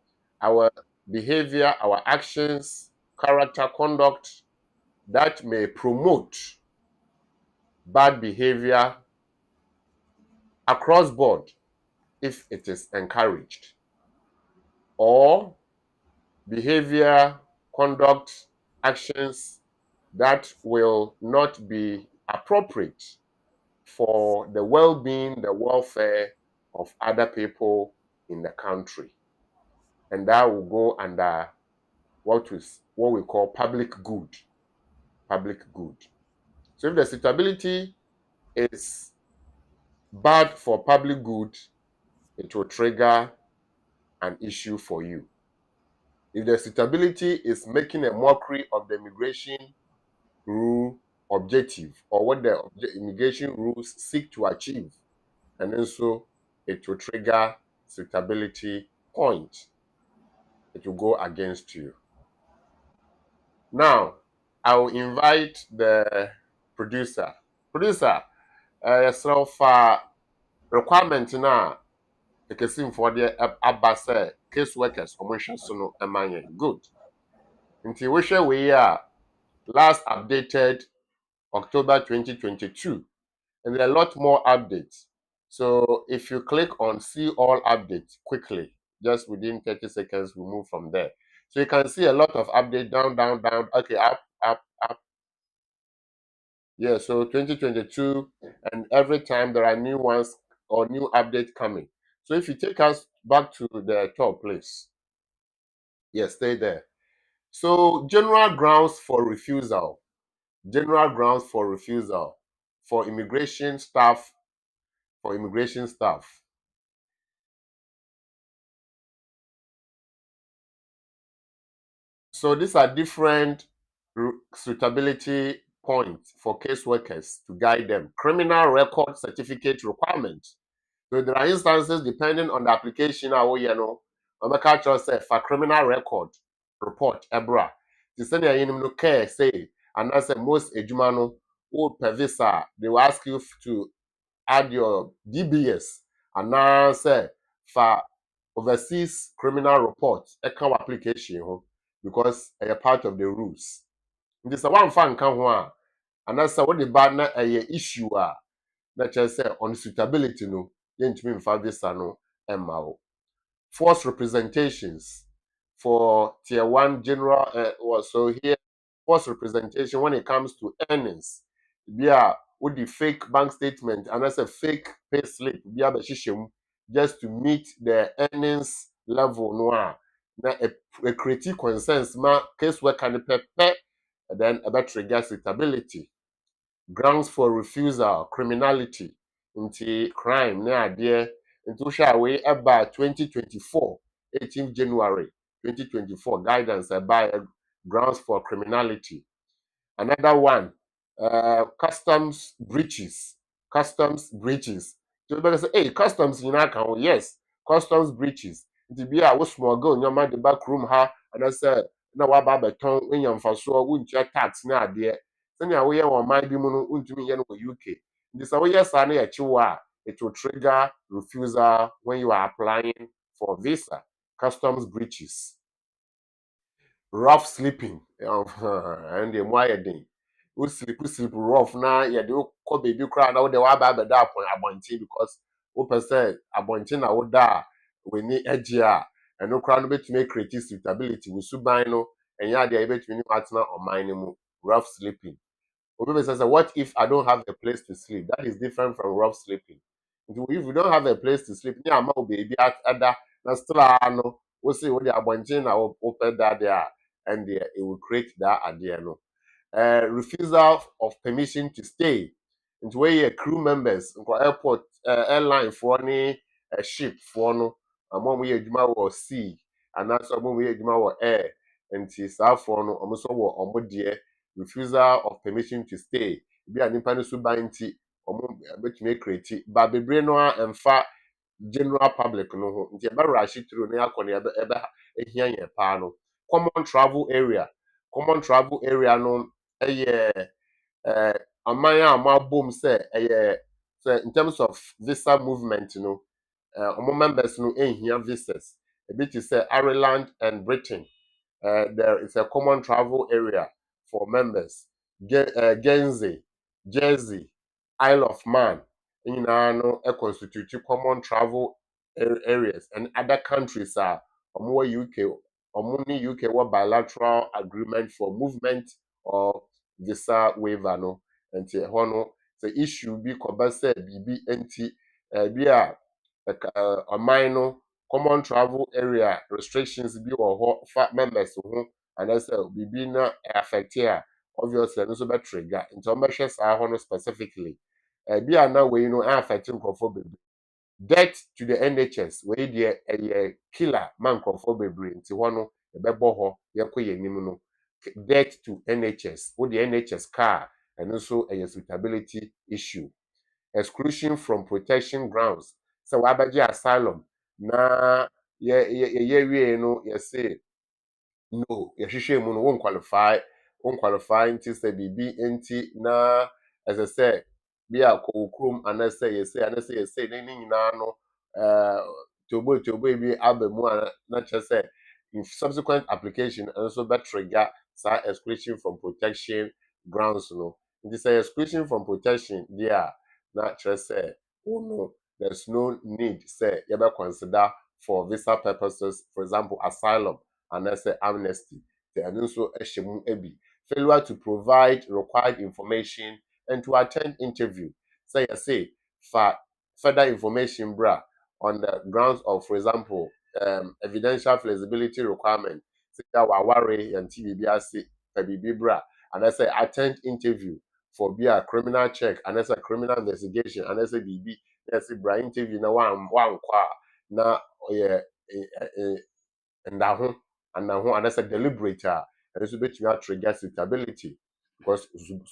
our behavior, our actions, character, conduct that may promote bad behavior across board if it is encouraged. Or behavior, conduct, actions that will not be appropriate for the well-being, the welfare of other people in the country. And that will go under what we call public good. Public good. So if the suitability is bad for public good, it will trigger an issue for you. If the suitability is making a mockery of the immigration rule objective or what the immigration rules seek to achieve, and then so it will trigger suitability point. It will go against you. Now, I will invite the producer. Producer, so far requirement na ekesim for the abase case workers omo so no emanye good. Nti we share we are last updated October 2022 and there are a lot more updates. So if you click on see all updates quickly, just within 30 seconds we move from there. So you can see a lot of updates down, okay, up. Yeah, so 2022, and every time there are new ones or new updates coming. So if you take us back to the top, please. Yes, stay there. So general grounds for refusal. General grounds for refusal for immigration staff. So these are different suitability points for caseworkers to guide them. Criminal record certificate requirements. So there are instances depending on the application, for criminal record report, EBRA. The senior no care say, and that's most ejumano who per visa, they will ask you to add your DBS and now say for overseas criminal report, a application because a part of the rules. This is one fan can one, and that's what the bad na a issue are. That just say on suitability no, yentumi mfa visa no emma wo. False representations for tier 1 general so here false representation when it comes to earnings. Bia with the fake bank statement and that's a fake pay slip bia be hyehyem just to meet the earnings level no na a create concerns ma case work can pepe and then about trigger suitability. Grounds for refusal, criminality, into crime, na adie, into shaway about 2024, 18th January 2024, guidance by grounds for criminality. Another one, customs breaches. Customs breaches. So you say, hey, customs in account, yes, customs breaches. It be a small girl, your man the back room ha, and I said, no, what about beton when you're for sure, wouldn't your tax now, dear? Send your way on my bimuno, to me, UK. This away, yes, I need a chiwa. It will trigger refusal when you are applying for visa. Customs breaches. Rough sleeping and the wire thing. We sleep rough now. Yeah, they call baby cry now. They want bad that point abonti because we say abonti na would da we need edgia and no crown bit to make creative suitability. We subino and yeah, they able to make partner or minimum rough sleeping. People say, what if I don't have a place to sleep? That is different from rough sleeping. If you don't have a place to sleep, yeah, my baby at other na still no. We see what they are wanting. I will open that there, and it will create that idea. No, refusal of permission to stay. Into where crew members, airport, airline for any ship for no. Among we adwuma wɔ sea, and that's among we adwuma wɔ air. And it's our for no. Almost all dear refusal of permission to stay. Be an nipa no so ban nti omo betumi create ba bebre no a emfa general public no ho nti ebe rush through na yakọ na ebe ehia yen pa no. Common travel area no eye aman a mabom say eye say in terms of visa movement no omo members no ehia visas a bit to say Ireland and Britain. There is a common travel area for members. Guernsey, Jersey, Isle of Man, constitute common travel areas, and other countries are more UK, UK what bilateral agreement for movement or visa waiver no, and the issue be kobase BB be a minor common travel area restrictions bi wɔ hɔ fa members ho anaasɛ biribi na affect a obviously ɛno nso bɛtrigger nti ɔmbɛhwɛ saa hɔ no specifically bi a na wei no affect nkurɔfoɔ bebree debt to the NHS wei deɛ ɛyɛ killer ma nkurɔfoɔ bebree nti hɔ no yɛbɛbɔ hɔ yɛkɔ yɛn anim no debt to NHS wo deɛ NHS car ɛno nso ɛyɛ suitability issue exclusion from protection grounds sɛ wabɛgye asylum na yɛ wie no yɛse no yɛhwehwɛ mu no won qualify nti sɛ biribi nti na ɛsɛ sɛ bi a kɔ kurom anasɛ yɛse ne nyinaa no tobo bi aba mu a na kyerɛ sɛ in subsequent application nso bɛtrigger saa exclusion from protection grounds no nti sɛ exclusion from protection deɛ a na kyerɛ sɛ no there's no need say you ever consider for visa purposes, for example, asylum and let's say amnesty. And also failure to provide required information and to attend interview. Say for further information, on the grounds of, for example, evidential flexibility requirement. Say that worry and TBBC, bra, and I say attend interview for be a criminal check and as a criminal investigation and as a BB. Yes, bra interview na one kwa na oye and and that's a deliberator and this will be to trigger suitability because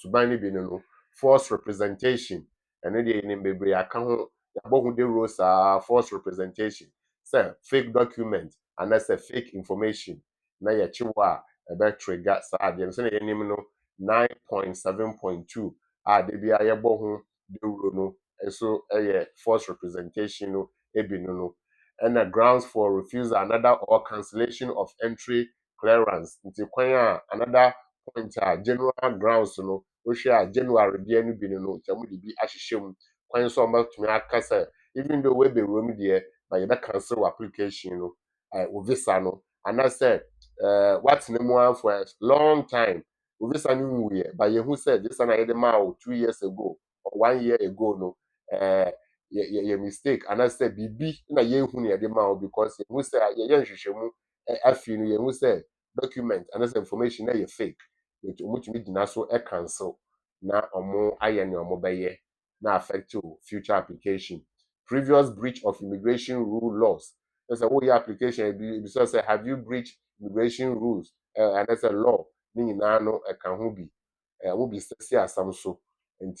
subani be no false representation and then in bebre aka ho yabo the rules are false representation say fake document and that's a fake information na ya chiwa about trigger sa dem say na nim no 9.7.2 de bia yabo ho the rule no so false representation no ebi no and the grounds for refusal another or cancellation of entry clearance nti kwan another point general grounds no we share January bia no bi no tamu de bi ahyehyem kwan so omatumi akasa even though we be room there but you cancel application no visa no and I said what's the more for a long time visa no we but you who said this na yede ma 2 years ago or 1 year ago no your mistake and I said bibi na ye hu na yede ma because you say ye nhwehwemu afi no ye hu say document and this information na ye fake it omutumi dina so cancel na omo aye ne omo beye na affect to future application previous breach of immigration rule laws there's a whole application be so say have you breached immigration rules and that's a law ni nyina no can ho bi will be see as some so and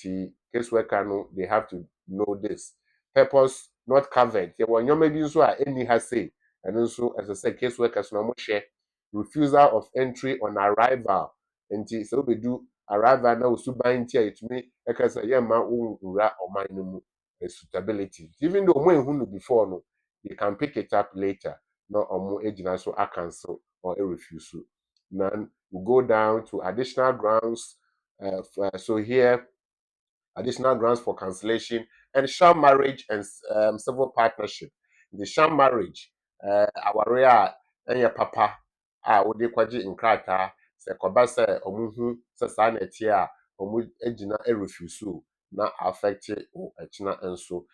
case worker no they have to know this purpose not covered there when you maybe so any has say and also as I say case workers no more share refusal of entry on arrival and so we do arrival now suban tia it me ekasa ye ma unra oman no mu suitability even though when who before no you can pick it up later no omo ejina so a cancel or a refuse then we go down to additional grounds so here additional grounds for cancellation and sham marriage and civil partnership the sham marriage our and your papa wode kwaje nkrata se koba se omuhu se sa na tie a omu ejina e refuse na affect o echina enso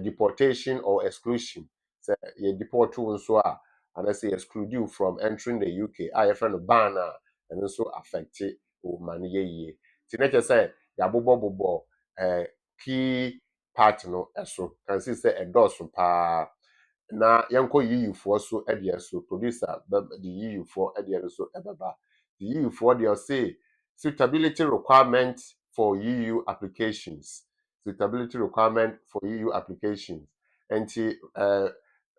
deportation or exclusion se ye deport you nso a and say exclude you from entering the UK your friend ban and also affect o man ye ti na che say ya bobo key part no eso can see say endorse pa na yanko EU for so ede so producer the EU for ede so ebaba the EU for they say suitability requirement for EU applications suitability requirement for EU applications and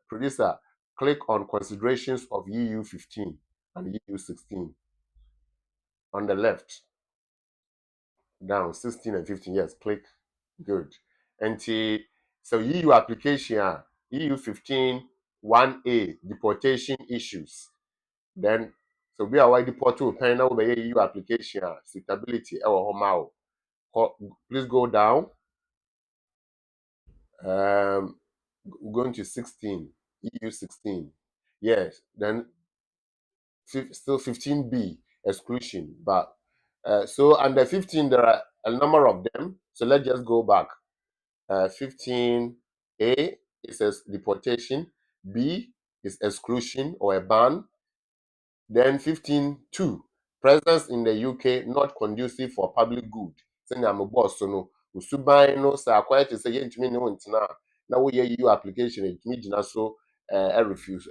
producer click on considerations of EU 15 and EU 16 on the left down 16 and 15 yes click good and so EU application EU 15 1A deportation issues then so we are deport to pen now by EU application suitability please go down going to 16 EU 16 yes then still 15B exclusion but so under 15 there are a number of them so let's just go back 15A it says deportation, B is exclusion or a ban, then 15.2 presence in the UK not conducive for public good. Saying I'm a boss, so no, usubai no sa quiet to say yentumi no ntina na wo ye EU application yentumi gina so a refuse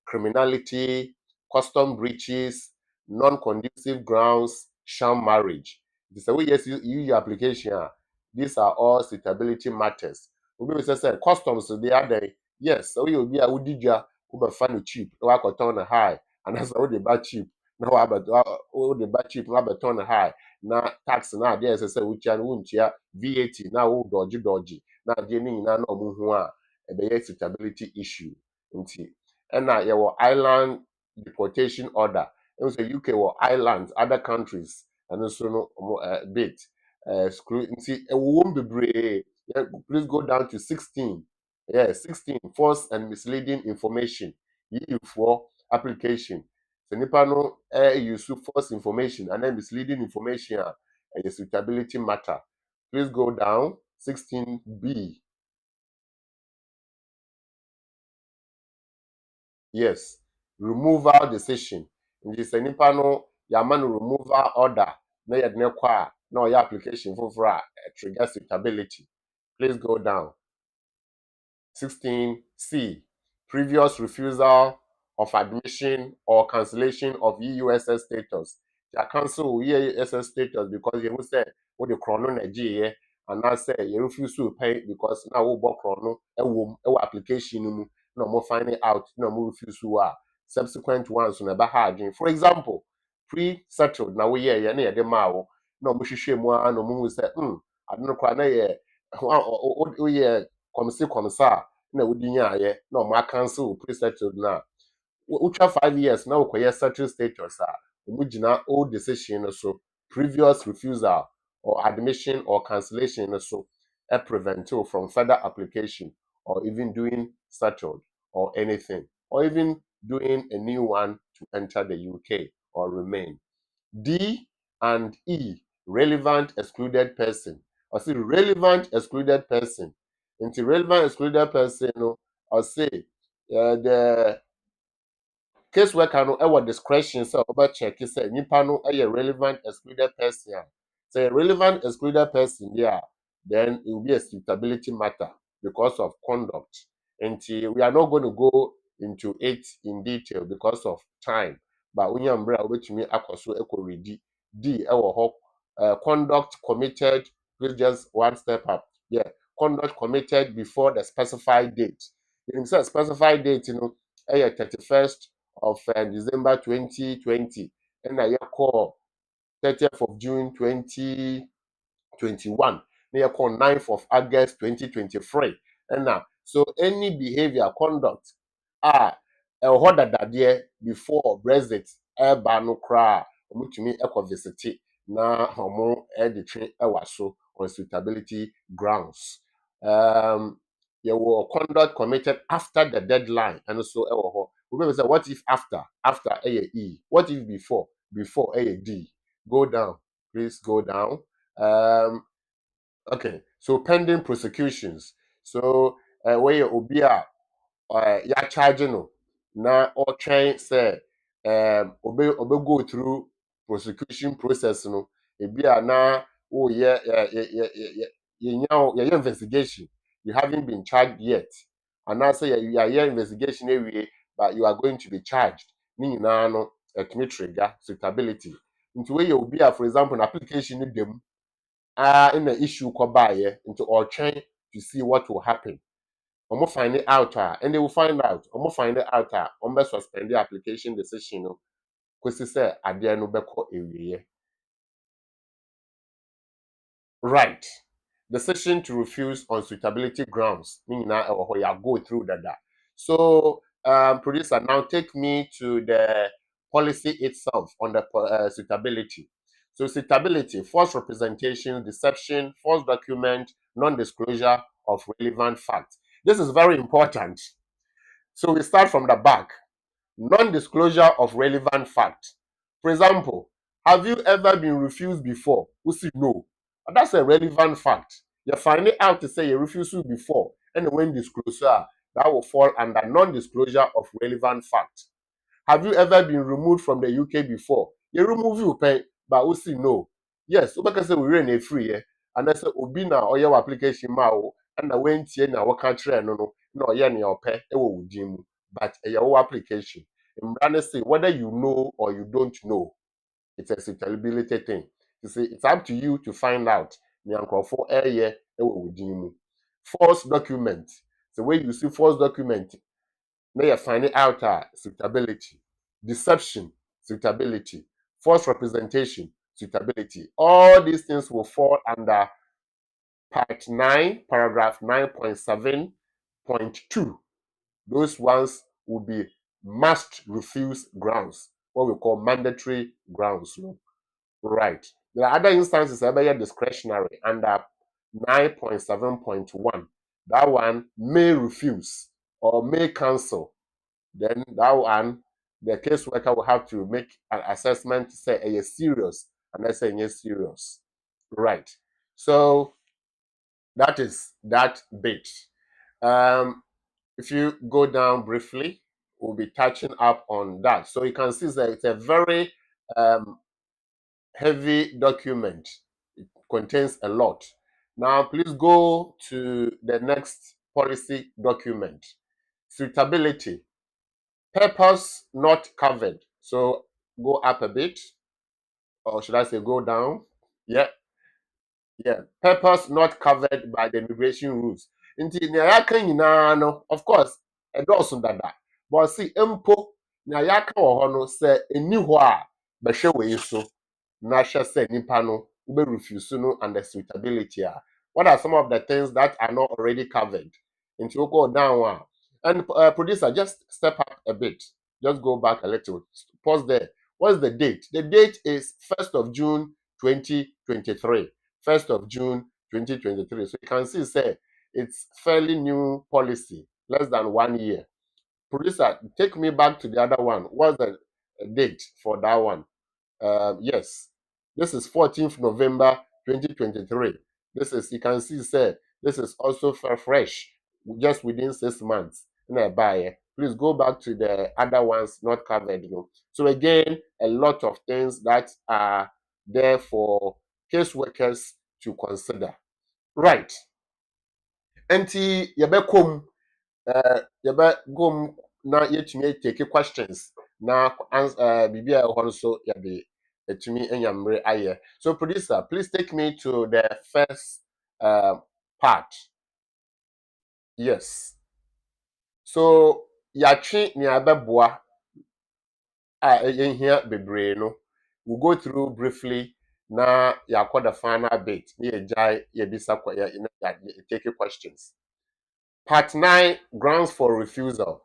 criminality, custom breaches, non-conducive grounds, sham marriage. This way yes EU application these are all suitability matters. We say customs the other yes so you be a udija who find cheap or high and that's all the bad cheap now about all the bad cheap turn high na tax na there say which and won't ya VAT now dodgy na the na no mu ho a e be suitability issue nti and na your island deportation order it say UK or islands other countries and also no bit nti e won bebre please go down to 16 yes 16 false and misleading information EU for application so nipa no use false information and then misleading information a suitability matter please go down 16B yes removal decision nti sɛ nipa no yama no removal order na yɛde ne kɔ a na ɔyɛ application foforɔ a trigger suitability please go down 16C previous refusal of admission or cancellation of EUSS status. Ya cancel EUSS status because you say what the chrono Nigeria and now say you refuse to pay because now we book chrono application no no more finding out no more refuse to subsequent ones on a hard. For example, pre-settled now we yeah na de ma wo no mo hwehwe mu no mo say I don't know kwa na ye o ye komsa na wodi nyaaye na o cancel pre-settled na ultra 5 years na ukoye settled status umugina old decision so previous refusal or admission or cancellation so prevent you from further application or even doing settled or anything or even doing a new one to enter the UK or remain. D and E relevant excluded person or see relevant excluded person into relevant excluded person or say the case worker no our discretion so over check say nipa no a relevant excluded person say relevant excluded person there then it will be a suitability matter because of conduct until we are not going to go into it in detail because of time but when you umbrella which me akoso eco ready D conduct committed, please just one step up. Yeah, conduct committed before the specified date. You say specified date, 31st of December 2020, and I call 30th of June 2021. They call 9th of August 2023. And now, so any behavior, conduct, what that there before Brexit, no cry, omutumi visit na homo editing so on suitability grounds. You will conduct committed after the deadline, and so we say what if after E? What if before D? Go down, please go down. Okay, so pending prosecutions. So where you obia ya charge no na or train say obe go through prosecution process no ebia na oh yeah yeah investigation, you haven't been charged yet, and now say you are here investigation area but you are going to be charged ni nyina no trigger suitability into where you obia, for example, an application in them in the issue kwabaye into or train to see what will happen. Almost find it out, and they will find out. Almost find it out, almost suspend the application decision. Because say at the end of the right. Decision to refuse on suitability grounds. Meaning now go through that. So producer, now take me to the policy itself on the suitability. So suitability, false representation, deception, false document, non-disclosure of relevant facts. This is very important. So we start from the back. Non-disclosure of relevant facts. For example, have you ever been refused before? We say no. And that's a relevant fact. You find it out to say you refused before, and when disclosure, that will fall under non-disclosure of relevant facts. Have you ever been removed from the UK before? You remove you pay, but we say no. Yes, so because we run a free, and I say Obina or your application mao, and I went here now what country no yeah your pay, will dim, but your application. In Brandon say whether you know or you don't know, it's a suitability thing. You see, it's up to you to find out. For a year, will dim. False document. The way you see false document, now you're finding out suitability, deception, suitability, false representation, suitability. All these things will fall under part 9, paragraph 9.7.2. Those ones will be must refuse grounds, what we call mandatory grounds. Right. There are other instances that are discretionary under 9.7.1. That one may refuse or may cancel. Then that one, the caseworker will have to make an assessment to say, are you serious? And I say, yes, serious. Right. So that is that bit. If you go down briefly, we'll be touching up on that. So you can see that it's a very heavy document. It contains a lot. Now, please go to the next policy document. Suitability. Purpose not covered. So go up a bit, or should I say go down? Yeah. Purpose not covered by the immigration rules. Inti na yaka nyinaa no, of course, edoso dada. But see, empo na yaka wɔ hɔ no sɛ eni hɔ a bɛhwɛ wei so na hwɛ sɛ nipa no ube refuse no under suitability a. What are some of the things that are not already covered? Inti we go down one. And producer, just step up a bit. Just go back a little. Pause there. What's the date? The date is 1st of June 2023. 1st of June 2023. So you can see, say, it's fairly new policy, less than 1 year. Producer, take me back to the other one. What's the date for that one? Yes, this is 14th November 2023. This is, you can see, say, this is also fresh, just within 6 months. Please go back to the other ones not covered. So again, a lot of things that are there for caseworkers to consider. Right. Enti yɛbɛkɔm yɛbɛgom na yɛtumi take questions na biribi a ɛwɔ hɔ nso yɛde etumi enyamre aye. So producer, please take me to the first part. Yes. So yachi ni abeboa here bebre no. We'll go through briefly na yakwa the final bit. Ye jai ye bisa kwa ya take questions. Part 9, grounds for refusal.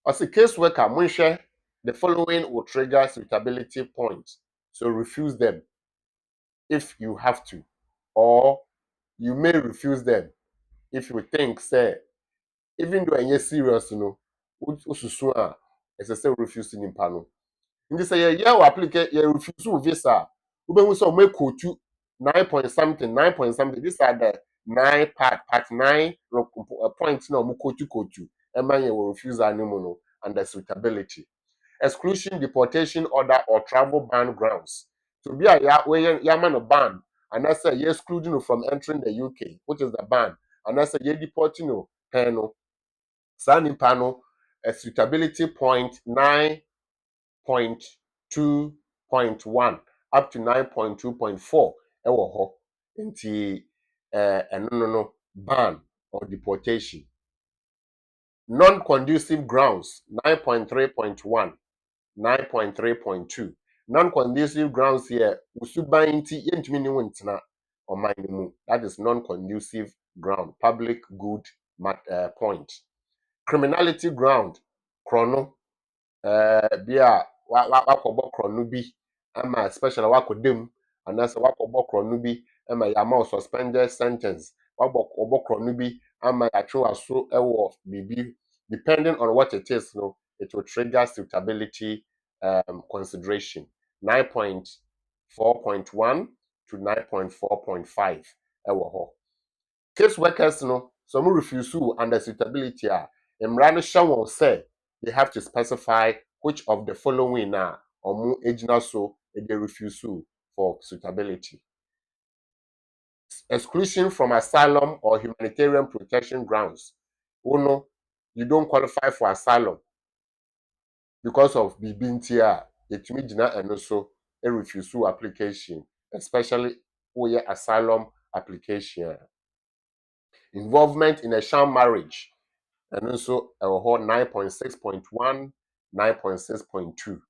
As a caseworker, Munshe, the following will trigger suitability points. So refuse them if you have to, or you may refuse them if you think, say, even though you're serious, you know, it's a say refusing in panel. In this year, you applicate, you refuse visa. Ube so make quote 9 point something, 9 point something. These are the 9 part 9 points no mukotu. And man, you will refuse animal and the suitability. Exclusion, deportation order, or travel ban grounds. To be a yaman a ban, and I say you're excluding you from entering the UK, which is the ban, and I say you're deporting you, panel, signing panel, a suitability point 9.2.1 up to 9.2.4. Ewo ho nti no ban or deportation. Non-conducive grounds 9.3.1. 9.3.2. Non-conducive grounds here, usubainti yentumi ni wentena oman mu. That is non-conducive ground, public good point. Criminality ground, chrono, bia wakobo chrono bi, ama especially wakodem, and that's wakobo chrono bi, ama yama suspended sentence, wakobo chrono bi, ama yachwa so ewo bibi, depending on what it is, no, it will trigger suitability consideration 9.4.1 to 9.4.5 ewo ho. Case workers no some refuse under suitability emra no say they have to specify which of the following are or agina so they refuse for suitability. Exclusion from asylum or humanitarian protection grounds. Uno, you don't qualify for asylum because of bibintia. It means and also a refusal application, especially for asylum application. Involvement in a sham marriage, and also a whole 9.6.1, 9.6.2.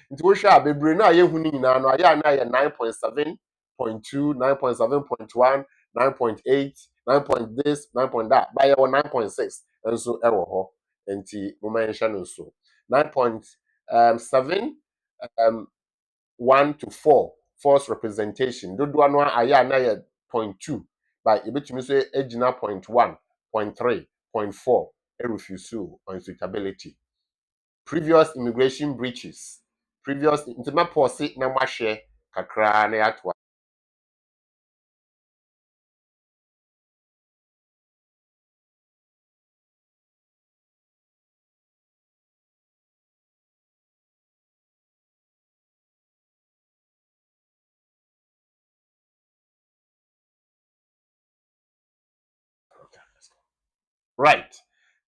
Into which are bebre na ye huni na no aya na ye 9.7.2, 9.7.1, 9.8, 9 point this, 9 point that, by your 9.6, and so ewo ho. Enti mo mention so 9.7 1 to 4 false representation. Do one aya na ye 0.2, but you betumi say ejina 0.1, 0.3, 0.4 a refusal on suitability. Previous immigration breaches. Previous intima posi na mahwe kakra na yatwa. Right.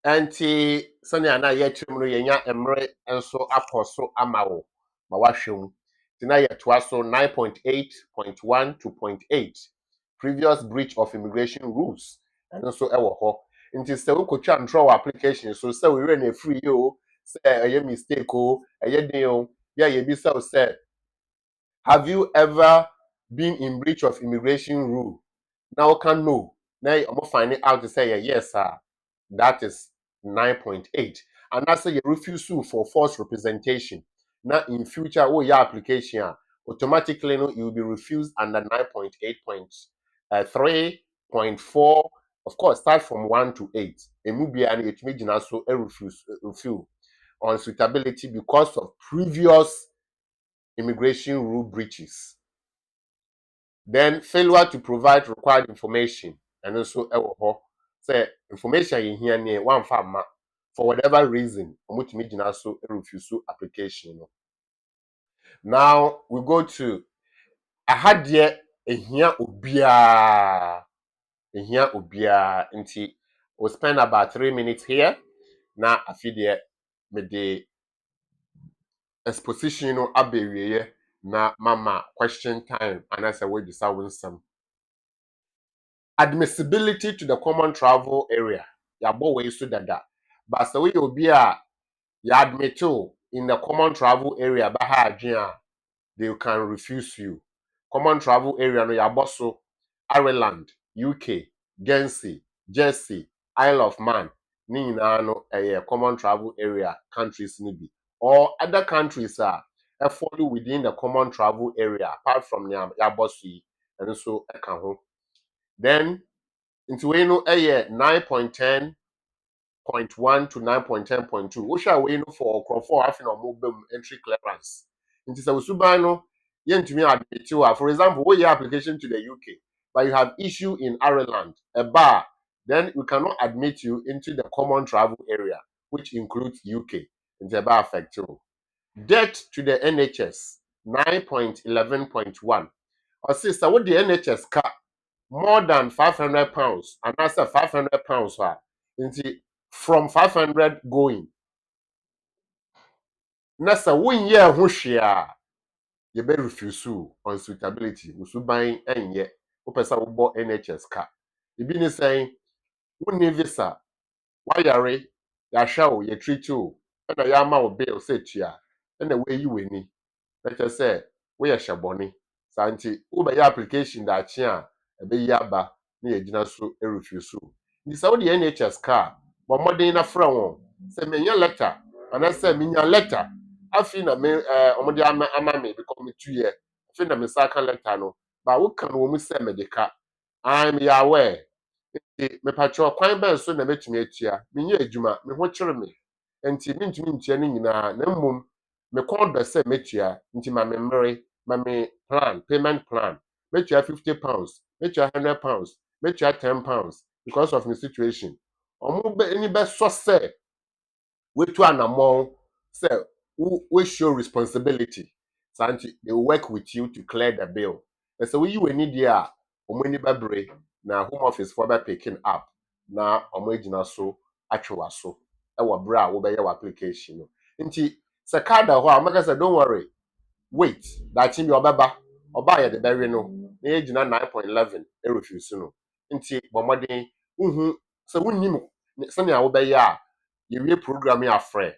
Anti Sonia na ye trimro yenya emre enso aposo amawo ma wahwem. Tina ye toa so 9.8.1 to 0.8. Previous breach of immigration rules. And also ewo ho. Nti se we kotwa ntro application so say we re na free yo say a mistake o eye den o ya ye bi say have you ever been in breach of immigration rule? Now can know. Now I'm finding out to say yes, sir. That is 9.8. And that's a refusal for false representation. Now in future, your application automatically you will be refused under 9.8.3.4. Of course, start from 1 to 8. It may be an also a refuse on suitability because of previous immigration rule breaches. Then failure to provide required information and also say information in here near one farmer for whatever reason also a refusal application. Now we go to I had here a here ubia nti we'll spend about 3 minutes here. Now I feel there with the exposition abewie na mama question time and as a way to some admissibility to the common travel area. Yabo way so that. But the way you'll be a you admit to in the common travel area, they can refuse you. Common travel area no yaboso Ireland, UK, Guernsey, Jersey, Isle of Man, ni nyinaa no common travel area countries ni bi. Or other countries are fall within the common travel area apart from yaboso yi and so eka ho. Then into we no 9.10.1 to 9.10.2. Which are we no for Crawford having a mobile entry clearance. Into the Usubano, yentumi admit you. For example, we your application to the UK, but you have issue in Ireland, a bar, then we cannot admit you into the common travel area, which includes UK. Into the bar affect you. Debt to the NHS 9.11.1. Or sister, what the NHS cut more than £500, and that's a £500 into from 500 going. Nasa 1 year hushia you be refuse on suitability. Usubain enye upesa ubo NHS car. Ibi ni saying wunni visa wayare ya shaw ye treat you and ya ma bill say tia and the way you weni. Let us say we are shaboni. Santi ube ya application da chia ebe yaba ni ejina so e refuse. Ni sa the NHS car but modern na fra won say menya letter and I say menya letter afi na me omode ama me because me 2 year afi na me saka letter no ba wo kan wo mu say medical I'm ya aware me patro kwan ben so na metumi atua menya adwuma me ho kyere me enti mentumi ntua ni nyina na mmom me call the say metua nti ma me mmere ma me plan payment plan metua £50 metua £100 metua £10 because of my situation omo be any be so say we to anamon say we show responsibility santi they work with you to clear the bill and so we need there omo ni bebre na home office for be picking up na omo agina so atwewa so e wo bra wo be your application no nti se kada ho amaka say don't worry wait that him your baba oba ye the berry no na agina 9.11 e refuse no nti bomodin uhu so wunnim se na wo be ya yewie program ya frɛ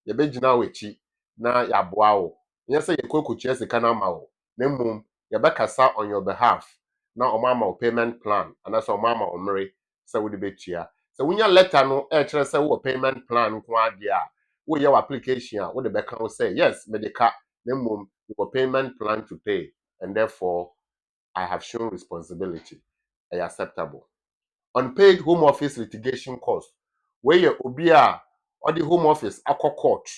yɛbɛgyina wo akyi na yɛaboa wo nyɛ sɛ yɛkɔkɔtua sika no ama wo na mmom yɛbɛkasa on your behalf na ɔmo ama wo payment plan anaasɛ ɔmo ama wo mmere sɛ wode bɛtua sɛ wonya letter no ɛkyerɛ sɛ wowɔ payment plan nko adeɛ a woyɛ wɔ application a wode bɛka wo sɛ yes mede ka na mmom wɔ payment plan to pay and therefore I have shown responsibility ɛyɛ acceptable. Unpaid home office litigation cost where you obia or the home office akọ court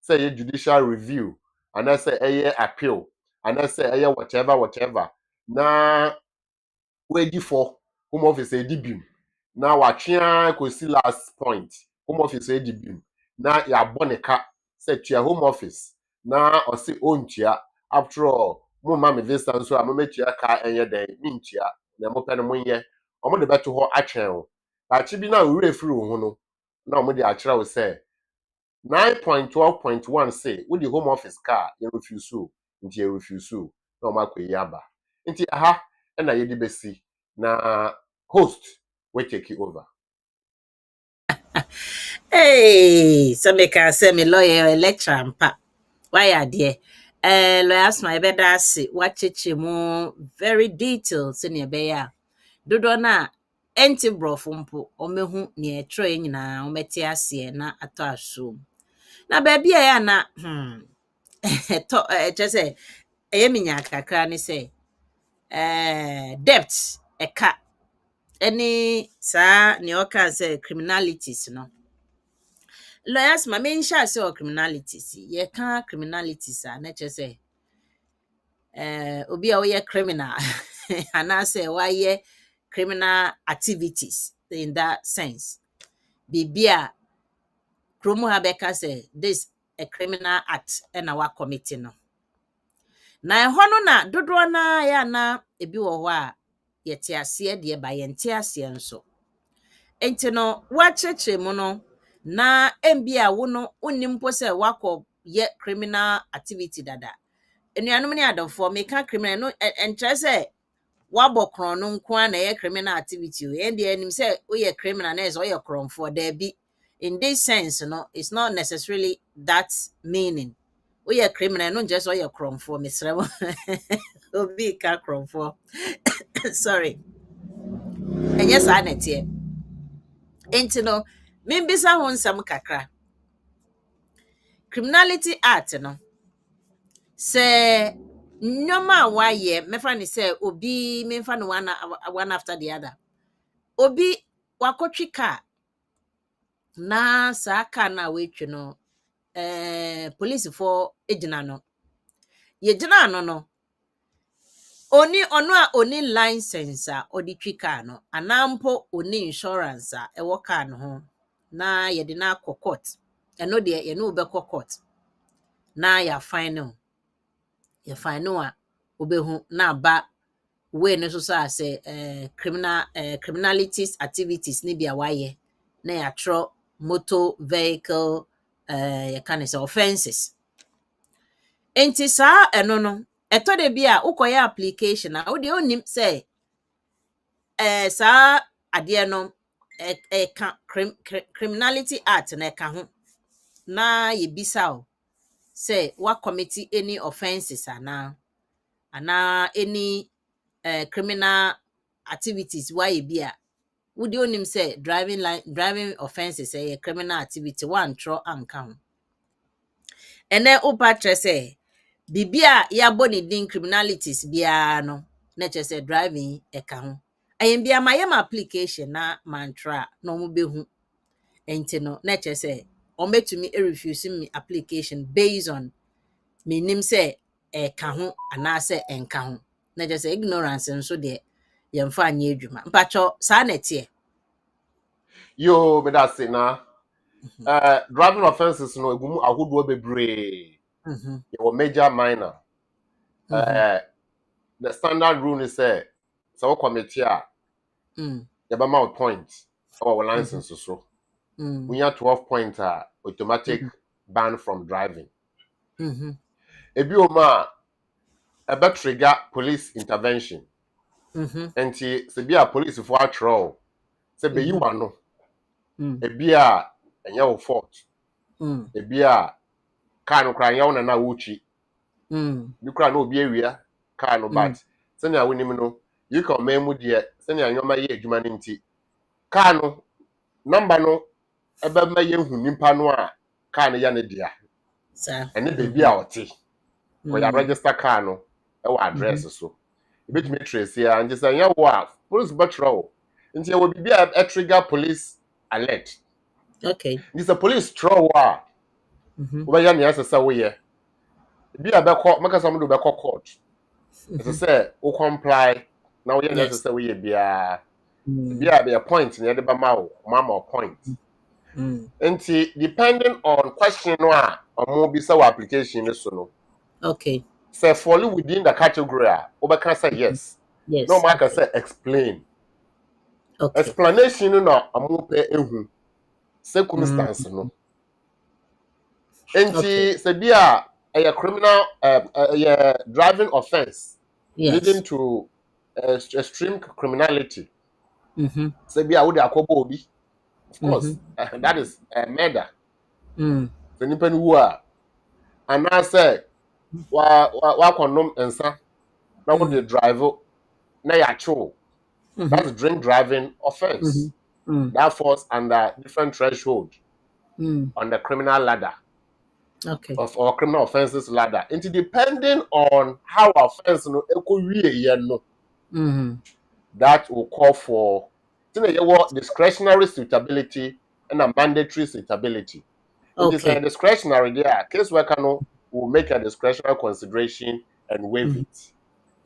say a judicial review and I say a appeal and I say a whatever na we for home office a dibim na watchia kosi last point home office a dibim na ya boneka say to your home office na or say ontua after all mo ma me visa nso a mo metua ka enye den mintua na mo pe no mo nye omo de beto ho atwen wo achi bi na wure firi wo ho no na omo de akira wo say 9.12.1 say with the home office car you refuse nti you refuse na omo akoyi aba nti aha na ye di besi na host we take it over. Hey, so me can say me lawyer lecture ampa. Why are there? Lawyer Asmah ebeda ase wacheche mu very detailed senior beya. Dodo na enti brofo mpo omehu ne etre nyina omete ase na ato aso. Na baby ya na to say eyeminya kakra ne say debt eka any sa ne oka say criminalities no. Lawyers ma mensha say or criminalities ye can criminalities na che say obi a we criminal and I say why ye criminal activities in that sense bibia kromo habeka say this a criminal act and our committee no na ho no na dodo na ya na ebi wo ho a yete ase de ba yente ase nso enti no wacheche mu no na embia wo no onimpo se wakọ ye criminal activity dada enuanom ne adofo meka criminal no enkyere say wabo kron no nko na ye criminal activity o and the enim say we criminal na so ye kronfo there be in this sense no it's not necessarily that meaning we criminal no just we kronfo misrebo obi ka kronfo sorry and yes I net here enti no membisa ho nsam kakra criminality act no say nyoma waye mefa ni say obi mefa no one after the other obi wakotwi car na sa car na wetwe no police for ejina no ye jina no oni ono a oni license a odi twi car no anampo oni insurance a ewo car no ho na ye de na court eno de ye no be court na ya final a obehu na ba we no so say criminalities activities ni bia waye na ya tro motor vehicle you can say offenses enti sa eno no eto de bia ukoye application na wo de onim say sa ade no criminality act na ka ho na ye bisa o say what committee any offenses ana any criminal activities why bia would you him say driving offenses a criminal activity one tro anka ho and then opa say bibia ya boni din criminalities bia no na say driving e ka ho ayem bia mayem application na mantra no mo behu enti no na say o metumi refuse me application based on me nim say e ka ho ana say enka ho na just say ignorance nso de yemfa anye adwuma mpacho sa na tie Yo, but that's it now. Driving offenses no egumu ahodo bebre. Your major minor. The standard rule is say so committee you be out points our license so. We have 12 points automatic ban from driving. Ebi o ma ebe trigger police intervention. Enti se bia police for atro se be you ano. Ebi a enye wo fault. Ebi a car no kra yawo na wuchi. Bi kra no obi awia car no but se na wonim no you can memu de se na anyoma ye adwuma ne nti car no number no ebe ma ye hu nimpa no a car no ya ne dia sa ene baby a oti ko ya register car no e wa address so e betumi trace ya nje say ya wo a police patrol nti e wo bibi a trigger police alert okay this a police throw wa wo ya ne asesa wo ye bi a be call maka some do be call court it say wo comply na wo ya ne asesa wo ye bia bia be a point ne de ba ma wo mama point nti depending on question no a omo bi say wo application no so no okay say fall within the category we can say yes no man can say explain okay explanation no amu pe ehu circumstance no enti say bia a criminal driving offense leading to extreme criminality say bia we dey akobo obi of course that is murder so ni pen wu a ana say wa konom ensa na we dey drive na ya cho that's drink driving offense that falls under different threshold on the criminal ladder okay of our criminal offenses ladder. And depending on how offense no that will call for discretionary suitability and a mandatory suitability. It is a discretionary there. Case worker no will make a discretionary consideration and waive it.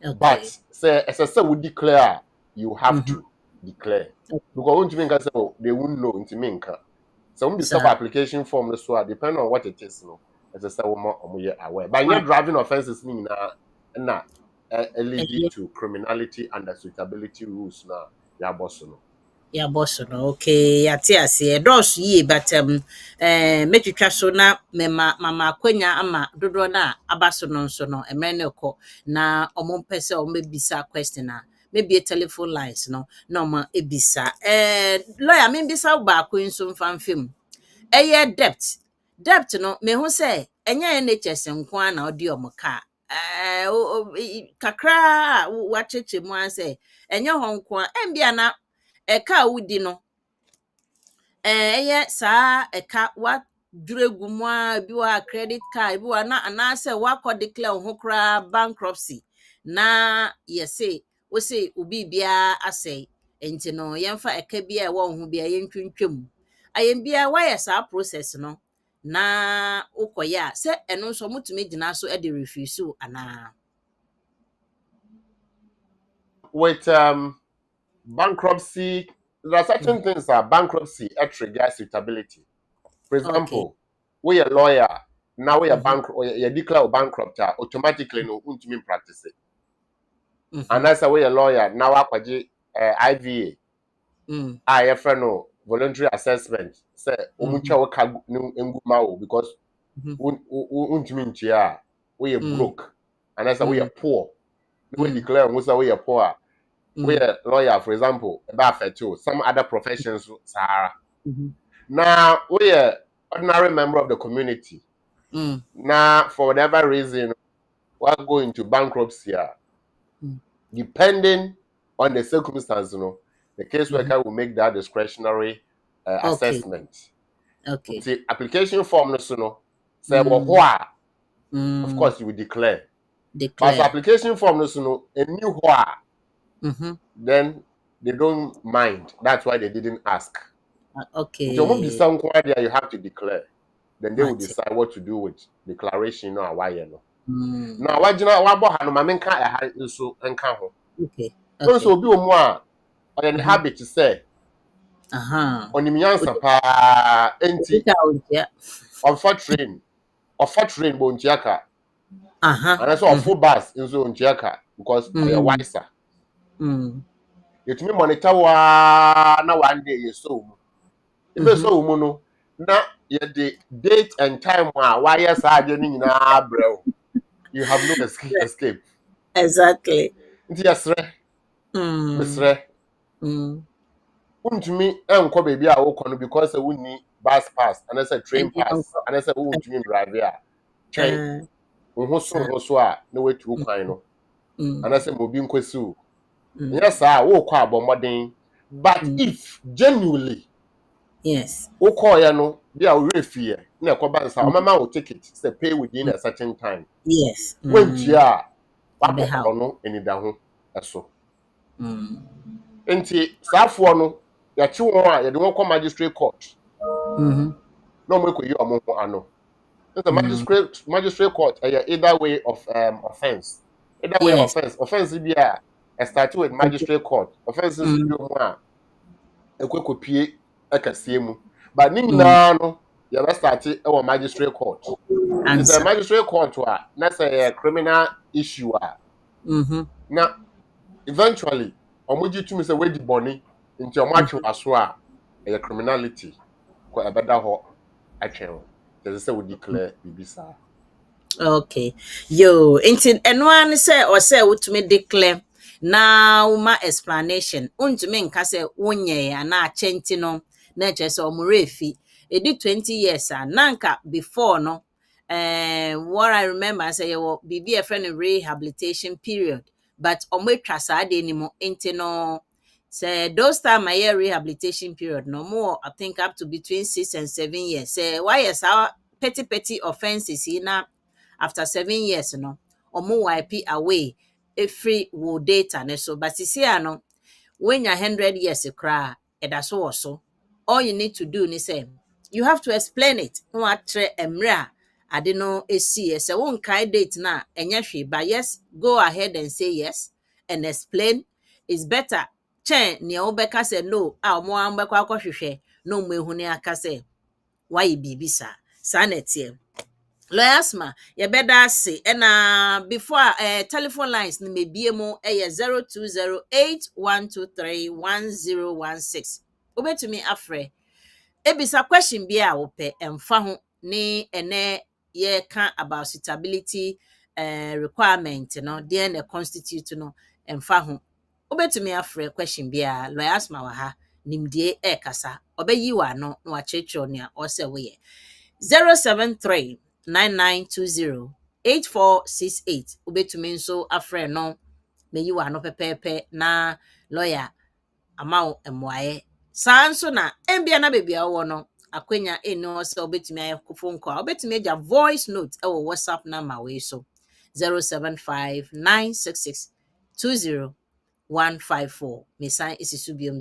Okay. But say as I said, we declare you have to declare because when you say they won't know into minka. So when you sub application form so depending on what it is, no, as I said, we are aware. But your driving offenses mean na lead to criminality and the suitability rules na ya boss no. Ya boss no okay yate ase dos ye but metwitwa so na mama akwanya ama dodo na abaso no nso no emre ne ko na omompese omebisa question na maybe a telephone lines no na oma ebisa lawyer me bisa ba ko nso mfamfem debt no me hu say enya NHS nko na odi omoka kakra wa cheche mu an say enya ho nko embia na eka wudi no eye saa eka wa duregu mu a bi wa credit card bi wa na anase wa ko declare ho kra bankruptcy na yese wo say obi bia asay enti no yemfa eka bia wo ho bia yentwentwem ayem bia wa ya saa process no na ukoya se eno nso mutumi gina so e de refuse ana With bankruptcy, there are certain things that bankruptcy trigger suitability. For okay example, we a lawyer, now we are you declare bankrupt, automatically no unto practice it. And that's why a lawyer now akwaji IVA. I no voluntary assessment. Say omucha waka nguma because untumi ntia we are broke. And that's why we are poor. We declare we are poor. We are lawyer, for example, about some other professions, Sahara. Now we are ordinary member of the community. Now, for whatever reason, we're going to bankruptcy. Depending on the circumstance, the caseworker will make that discretionary assessment. Okay. The application form, say, of course, you will declare. But the application form, a new then they don't mind. That's why they didn't ask. Okay. You have to declare. Then they will decide what to do with declaration or why you know. Now, what you know, what about Mamin can't so encounter. Okay. So be more or habit to say. On the answer pa enti of fat train bontiaka. And that's all full bus in so ontiaka because you're wiser. You to me monitor na one day you so. If so no na the date and time why yes bro. You have no escape. Exactly. Yes, Miss Untumi enko baby a wo kono because we need bus pass and I said train pass and I said untumi drive here. Train. So a na wetu kwan no. And I said mo bi nkwesi. Yes sir, wo kwa abomoden. But if genuinely yes. Wo call ya no be a we fear. Na ekoba nsa o mama wo ticket say pay within a certain time. Yes. When tia wa ko no enida ho eso. Enti saafo no ya chi won a ye de won ko magistrate court. No mo ko yi omo ho ano. The magistrate court either way of offense. Either way of offense. Offense be a start with magistrate court. Offense is be mo a ekokopie akasie mu. But ni nyina no you na start e magistrate court. It's a magistrate court na say a criminal issue Now eventually omoji tumi say we di boni nti omo aso a criminality ko ebeda ho atwen. There's a we declare bibisa. Okay. Yo, inti enwan say or say utumi declare na uma explanation. Untumi nka say wonye ya na achenti no na che say omurefi. E di 20 years nanka before no. What I remember say yo BWF rehabilitation period. But omwetwa saa de ni mo inti no say those time my rehabilitation period no more I think up to between 6 and 7 years. Say why is our petty offenses na after 7 years no omo wipe away every wo data ne so but see ano when you 100 years kra edaso so all you need to do ni say you have to explain it no atre emre ade no esi say won kai date na enya hwe but yes go ahead and say yes and explain. It's better chen ne obeka say no a omo ambekwa akohwehwe no mo ehu ne aka say why bibisa sanetie Lawyer Asmah, you better say. And before telephone lines, ni mebie mo 0208 123 1016. Obetumi afre. Ebisa question bi a wope emfa ho ne ene ye kan about suitability requirement no there the constitute no emfa ho. Obetumi afre question bi a lawyer Asmah wa ha nimdie e kasa. Obeyi wa no na wa checho ne o se we ye. 073-9920-8468. Ubetumi nso afre no meyi wa no pepepe na lawyer amao emwaye. Sanso na embia na baby awo no akwenya eno se obetumi aye phone call. Obetumi aja voice note e WhatsApp number we so 075-966-20154. Mesan isisubium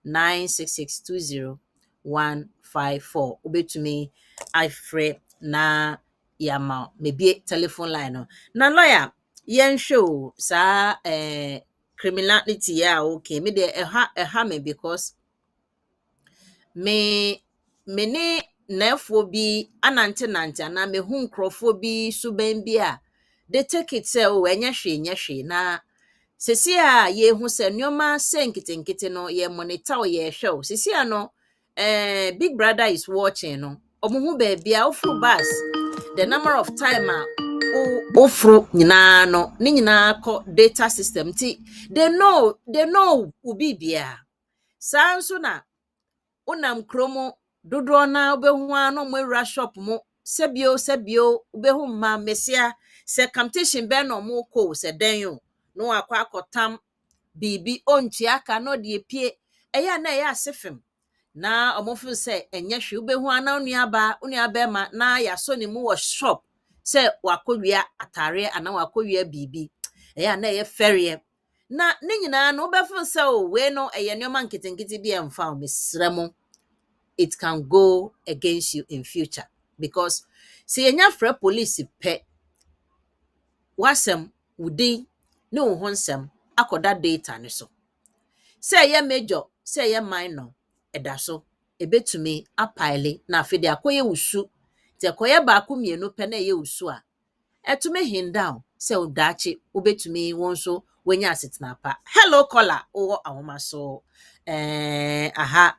075-966-20154. Obetumi afre na yama maybe telephone line no. Na lawyer yen show sa criminality yeah okay me de eha me because me ne nefo bi anante na me hu nkrofo bi suban bi a they take it say o enye hwe na sesi a ye hu se nyoma senkitenkite no ye monitor o ye hwe o sesi a no big brother is watching no omo hu ba bia ofru bus the number of time a ofru nyina no ni nyina ko data system ti they know ubi bia sanso na unam kromo dodo na obehu ano mo ewura shop mo sebio obehu ma mesia se competition be no mo ko se den yo no akwa akotam bibi ontua aka no de epie eya na eya asefem na omofu se enye hwe obehu ana onuaba ma na ya so ni mu wo shop se wakodua atare ana wakodua bibi eya na ye ferie na ne nyina no obefu se o we no eye nyoma nkitenkite bi emfa o mesremo it can go against you in future because see enya fra police pe wasem wudi ne wo honsem akoda data ne so say ye major say ye minor edaso ebetumi apile na afede akoye wusu te akoye ba ko mienu pe na ye wusu a etumi hin down say odachi obetumi wonso wenya asetna pa hello caller o awoma so aha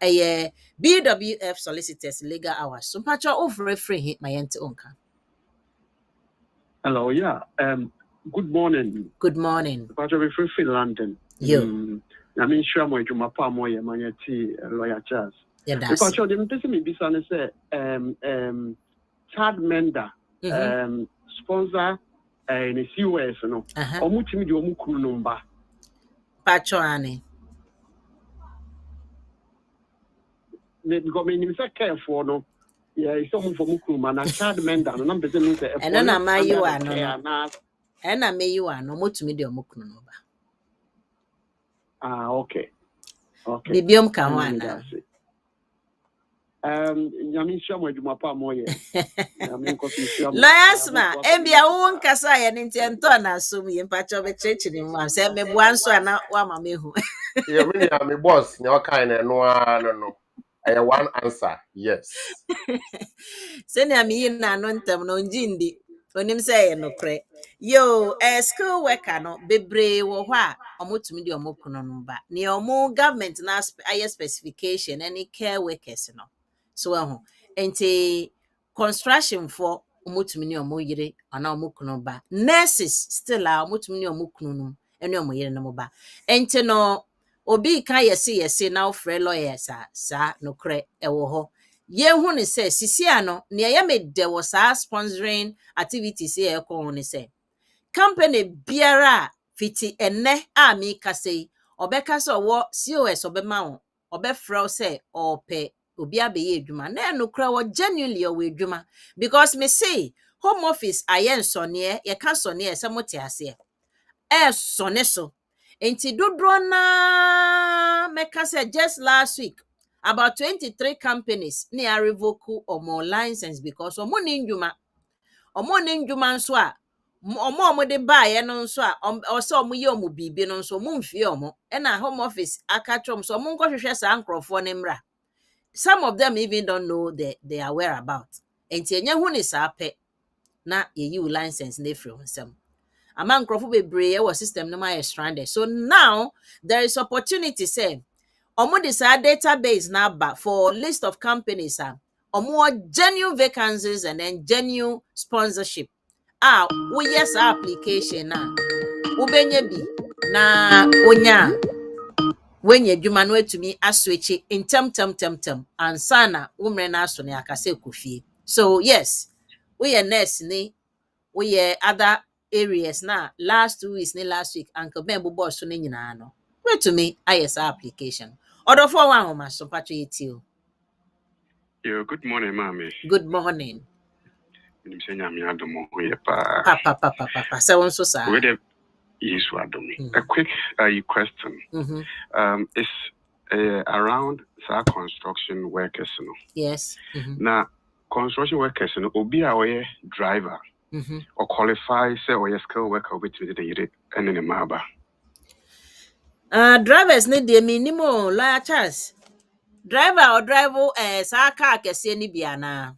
BWF Solicitors legal hours so pacha over free my ente onka. Hello, yeah. Good morning. Good morning. Pacha we free London. You. I mean sure mo juma pa mo ye manye ti lawyer Charles. Yeah, that's. Pacha dem pese me bisa ne say third member sponsor in the US no. Omu timi di omu kunu number. Pacha ani. Me go me ni say careful no. Yeah, it's someone for mukuru man a third member no pese me say and na ma you are no. And na me you are no motumi di omu kunu number. Okay. Okay. Bibiom ka ho ana. Nyami shamwe juma pa moye. Nyami ko fi shamwe. Asmah, embia wo nkasa ye ntento na asom ye mpacho be chechiri mu se me buanso ana wa ma mehu. Yeah, me ya me boss nya kind no. I one answer, yes. Seni ami na no ntem no njindi. Onim se ye no kre. Yo, school worker no bebre wo ho a omotumi di omokuno no ba. Ne omo government na aye specification any care workers no. So enti construction for omotumi ni omo yire ana omokuno ba. Nurses still a omotumi ni omokuno no ene omo yire no ba. Enti no obi ka yesi na ofre lawyers sa no kre ewo ho. Ye hu ne say sisi ano ne ya mede wo sa sponsoring activities e ko ne say company biara fiti enne a mi kasei obeka so wo COS obema wo obefra say ope obi abeye adwuma na enukra wo genuinely o adwuma because me say home office ayen sone ye ka sone e se mote ase sone so enti dodro na meka say just last week about 23 companies ne are revoke omo license because omo ni ndwuma nso a omo de baaye no nso a ose omo ye omo bibi no nso omo mfie omo na home office akatrom so omo nkohwehwe sa ankrofo ne mra. Some of them even don't know they are aware about enti enye hu ni sa pe na ye license na free honsem ama nkrofo bebre e wo system no my stranded. So now there is opportunity say Omo this database now for list of companies omo genuine vacancies and then genuine sponsorship. We yes application ubenye bi na onya when you dwuma no atumi aswitch in tem ansana umre na aso ne akase kofie. So yes, we are nurse ni, we are other areas na last 2 weeks ni last week uncle ben bo so ne nyina no wetumi ayes application. Order for one homa so patcho yeti. Yo, good morning, mommy. Good morning. I'm saying I'm Yadomo. Papa. So so sir. Where is Wadomi? A quick question. It's around construction workers. Yes. Now, construction workers, obi a driver or qualify say or skill worker with the and in the maba. Drivers need the minimum lawyer charge. Driver or driver sa car kese ni bia na.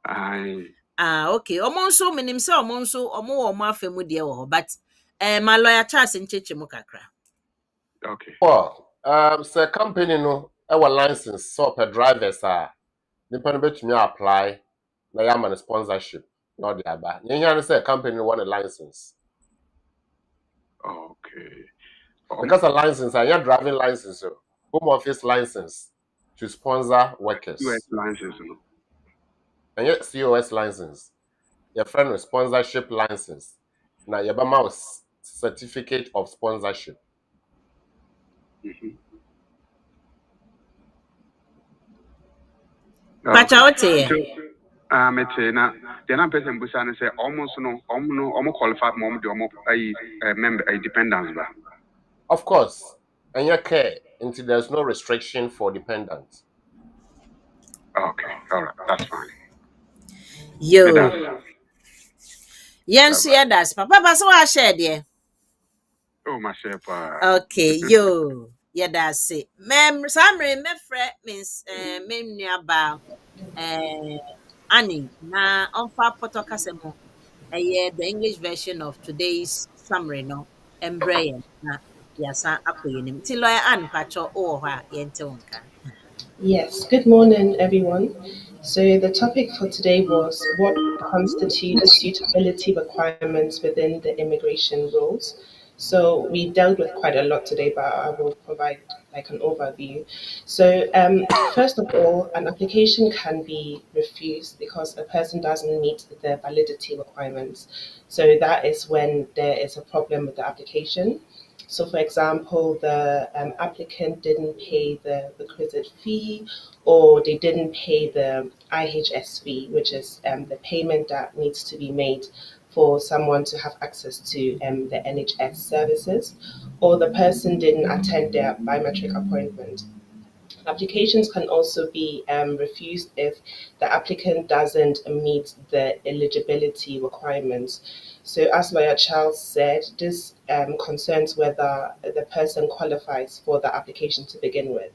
Okay. Omonso minim se omonso omo afemu de wo, but my lawyer charge ncheche mu kakra. Okay. Well, so company no our license so per drivers nipa no betumi apply na ya man sponsorship not the aba. Nyanya say company want a license. Okay. Because a license, your driving license, home office license to sponsor workers. US license, and yet COS license. Your friend with sponsorship license. Now your mouse certificate of sponsorship. Pacha ote. Metena the na person busa say almost almost qualified mom the member dependents ba. Of course, and your care until there's no restriction for dependents. Okay, all right, that's fine. Yo. Yes, yeah, that's papa so I share there. Oh, my shepa. Okay, yo. Yeah, that's it. Samre me fre means me nuaba Annie na onfa potokasemo. The English version of today's summary no embrace na yasa akoyenim. Ti lawyer Anne Pacho o ha yente wonka. Yes, good morning, everyone. So, the topic for today was what constitutes suitability requirements within the immigration rules. So, we dealt with quite a lot today, but I will provide like an overview. So, first of all, an application can be refused because a person doesn't meet the validity requirements. So, that is when there is a problem with the application. So, for example, the applicant didn't pay the requisite fee, or they didn't pay the IHS fee, which is the payment that needs to be made for someone to have access to the NHS services, or the person didn't attend their biometric appointment. Applications can also be refused if the applicant doesn't meet the eligibility requirements. So, as Lawyer Charles said, this concerns whether the person qualifies for the application to begin with.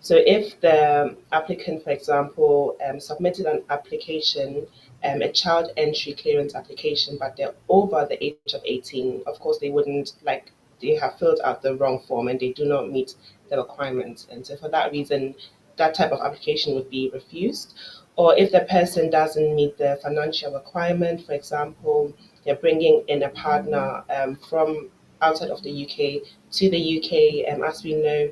So, if the applicant, for example, submitted an application, a child entry clearance application, but they're over the age of 18, of course, they wouldn't like they have filled out the wrong form and they do not meet the requirements. And so, for that reason, that type of application would be refused. Or if the person doesn't meet the financial requirement, for example, they're bringing in a partner from outside of the UK to the UK, as we know,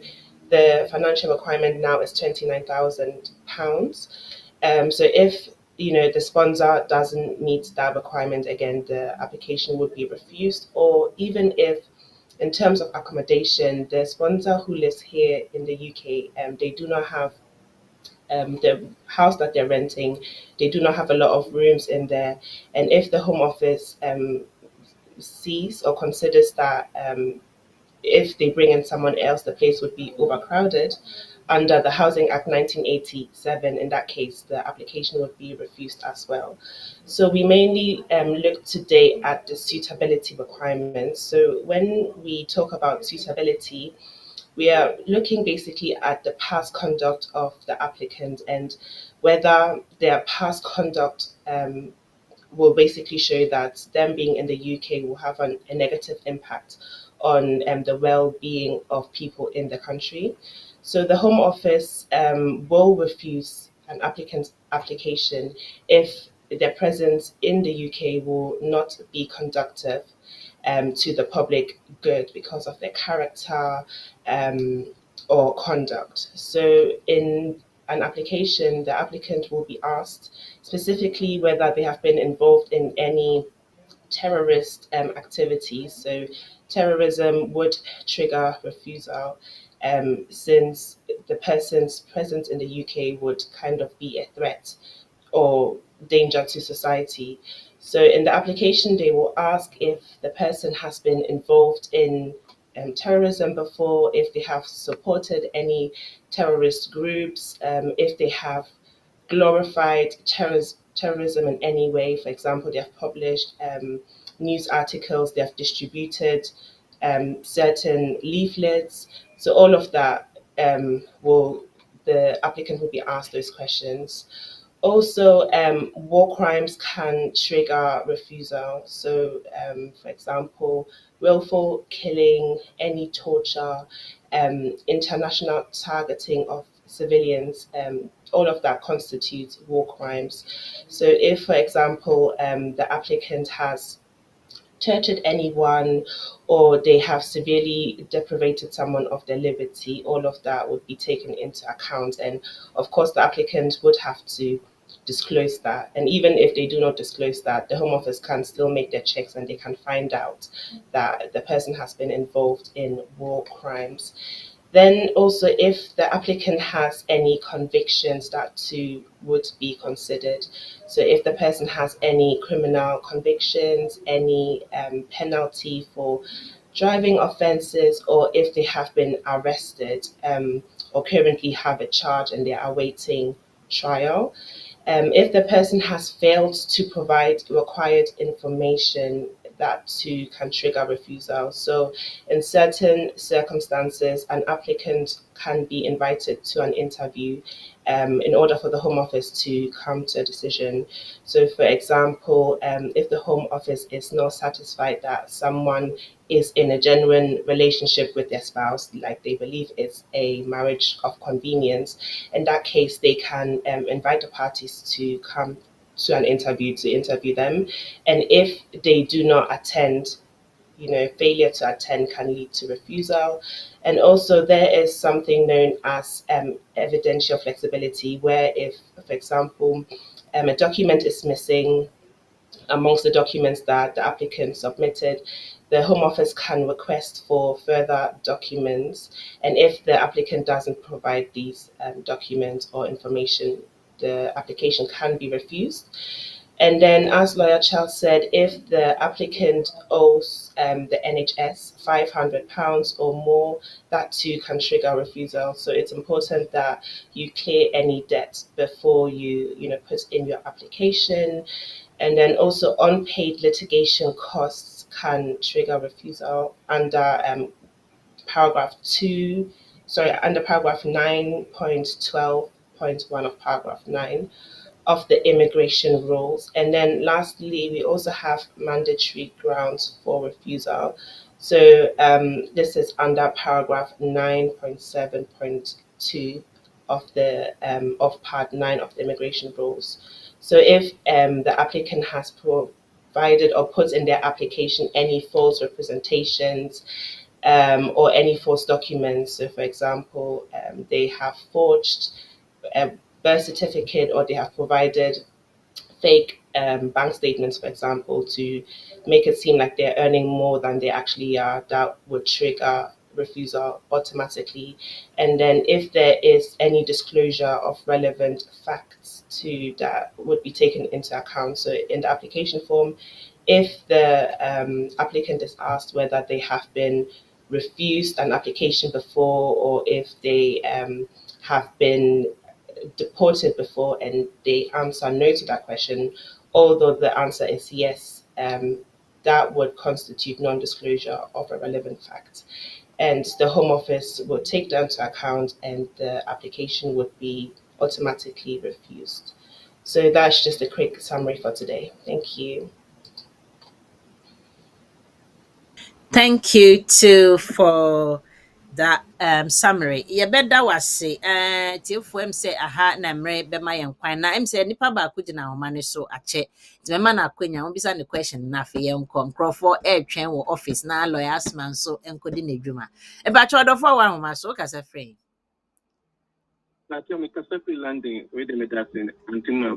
the financial requirement now is £29,000. So if the sponsor doesn't meet that requirement, again, the application would be refused. Or even if, in terms of accommodation, the sponsor who lives here in the UK, they do not have the house that they're renting, they do not have a lot of rooms in there. And if the Home Office sees or considers that if they bring in someone else, the place would be overcrowded. Under the Housing Act 1987, in that case, the application would be refused as well. So we mainly look today at the suitability requirements. So when we talk about suitability, we are looking basically at the past conduct of the applicant and whether their past conduct will basically show that them being in the UK will have a negative impact on the well-being of people in the country. So the Home Office will refuse an applicant's application if their presence in the UK will not be conducive to the public good because of their character or conduct. So in an application, the applicant will be asked specifically whether they have been involved in any terrorist activities. So terrorism would trigger refusal since the person's presence in the UK would kind of be a threat or danger to society. So in the application, they will ask if the person has been involved in terrorism before, if they have supported any terrorist groups, if they have glorified terrorism in any way. For example, they have published news articles, they have distributed certain leaflets. So all of that the applicant will be asked those questions. Also, war crimes can trigger refusal. So, for example, willful killing, any torture, international targeting of civilians, all of that constitutes war crimes. So, if, for example, the applicant has tortured anyone or they have severely deprivated someone of their liberty, all of that would be taken into account. And of course, the applicant would have to disclose that. And even if they do not disclose that, the Home Office can still make their checks and they can find out that the person has been involved in war crimes. Then also, if the applicant has any convictions, that too would be considered. So if the person has any criminal convictions, any penalty for driving offences, or if they have been arrested or currently have a charge and they are awaiting trial. If the person has failed to provide required information, that too can trigger refusal. So, in certain circumstances, an applicant can be invited to an interview in order for the Home Office to come to a decision. So, for example, if the Home Office is not satisfied that someone is in a genuine relationship with their spouse, like they believe it's a marriage of convenience, in that case, they can invite the parties to come to an interview to interview them. And if they do not attend, failure to attend can lead to refusal. And also, there is something known as evidential flexibility, where if, for example, a document is missing amongst the documents that the applicant submitted, the Home Office can request for further documents. And if the applicant doesn't provide these documents or information, the application can be refused. And then, as Lawyer Charles said, if the applicant owes the NHS £500 or more, that too can trigger refusal. So it's important that you clear any debt before you put in your application. And then also unpaid litigation costs can trigger refusal under under paragraph 9.12.1 of paragraph 9 of the immigration rules. And then lastly, we also have mandatory grounds for refusal. So this is under paragraph 9.7.2 of the of part 9 of the immigration rules. So if the applicant has provided or put in their application any false representations or any false documents, so for example, they have forged a birth certificate or they have provided fake bank statements, for example, to make it seem like they're earning more than they actually are, that would trigger refusal automatically. And then if there is any disclosure of relevant facts to that would be taken into account. So in the application form, if the applicant is asked whether they have been refused an application before or if they have been deported before and they answer no to that question, although the answer is yes, that would constitute non-disclosure of a relevant fact. And the Home Office would take that into account and the application would be automatically refused. So that's just a quick summary for today. Thank you. Thank you too for that summary. You better was say till for him say aha na mre be my kwan na him say nipa ba ko gina o mane so ache. Ti me man akwanya won bisa the question na fe yen kom crofo e twen wo office na lawyer Asmah so enkodi na dwuma. E ba chodo for one ma so ka say free. Na tell me Casafi landing with the medicine until now.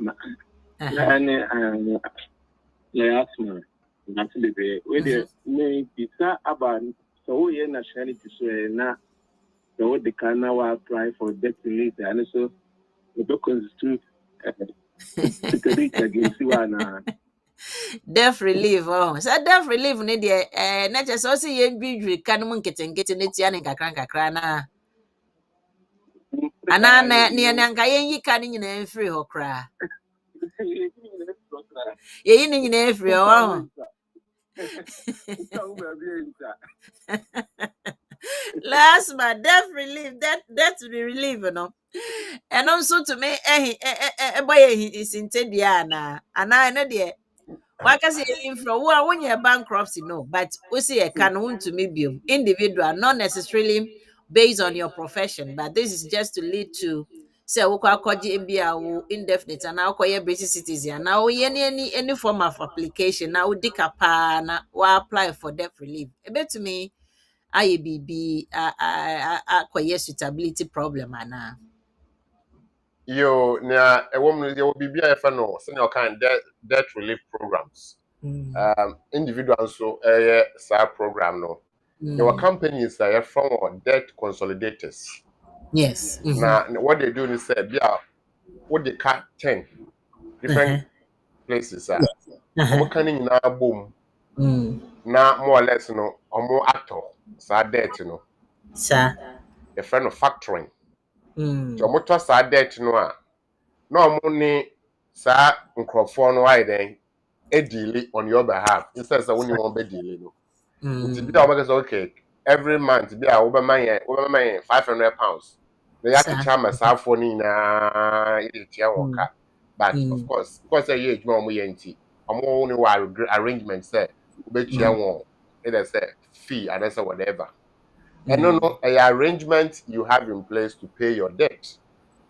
Yeah, Asmah. That's the way. With the main pizza about so we nationality so na so the can now apply for debt relief and so the Constitutes Security against one. Death relief oh. So death relief ni de na je so si yen dwidwi kan mu nketenkete ne tia ne kakra na. Ana na ne nka yen yi kan nyina mfiri ho kra. Ye ni nyina mfiri ho. Last but death relief, that to be relief, no. And also to me, boy is in Tediana, and I know dear. Why can say from when you're bankruptcy, no, but we see a can to me be individual, not necessarily based on your profession, but this is just to lead to say indefinite and now call British citizen. Now any form of application now dikapa na apply for debt relief. A bit to me. IBB acquire suitability problem ana. Yo, na a woman there will be BWF no senior kind debt relief programs. Individuals so a program no. Your companies are from debt consolidators. Yes. Now what they do is say what they cut 10 different places are. What can in our boom now more or less no or more actor so debt no. Sir. A friend of factoring. So much as debt no. No money sa nkrofo no why then a deal on your behalf instead of when you want be deal no it be that okay every month be a over my 500 pounds they have to charm myself for ni na it tia worker but of course because a year mo yenti only arrangement say we tia won it say fee and say whatever and no arrangement you have in place to pay your debt.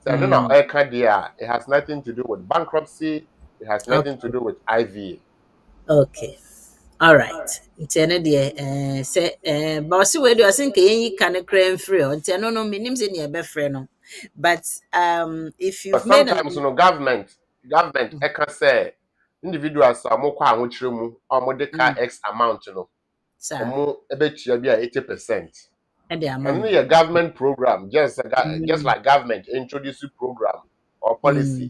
So no, it has nothing to do with bankruptcy. It has nothing to do with IVA. Okay. All right. Ntene de say boss we do asin ke yen yi kan kran free o ntene no minim se ne be free no. But if But you've made sometimes government can say individuals are more kwa ho mu or de ka X amount no. Omo ebetua bi 80%. And your government program, just like government introducing program or policy,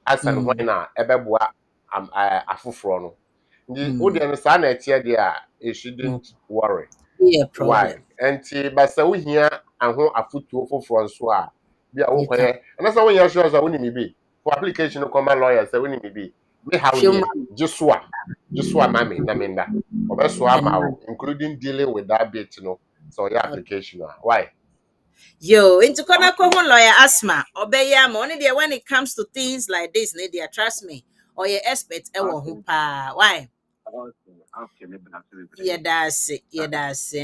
as and when ebeboa afufro no. The audience are not there, you shouldn't worry. yeah, problem. Why? And but so we here and who a foot to for so be a okay. And that's when you're sure that when me be for application of common lawyer, say when me be. Me how you just mammy, namenda. Or including dealing with that bit, you know. So your application. Why? Yo, into kona ko hon lawyer Asmah. Obeya mo only there when it comes to things like this, they trust me. Or your expert e wo ho pa. Why? Okay, maybe that's it. Yeah, that's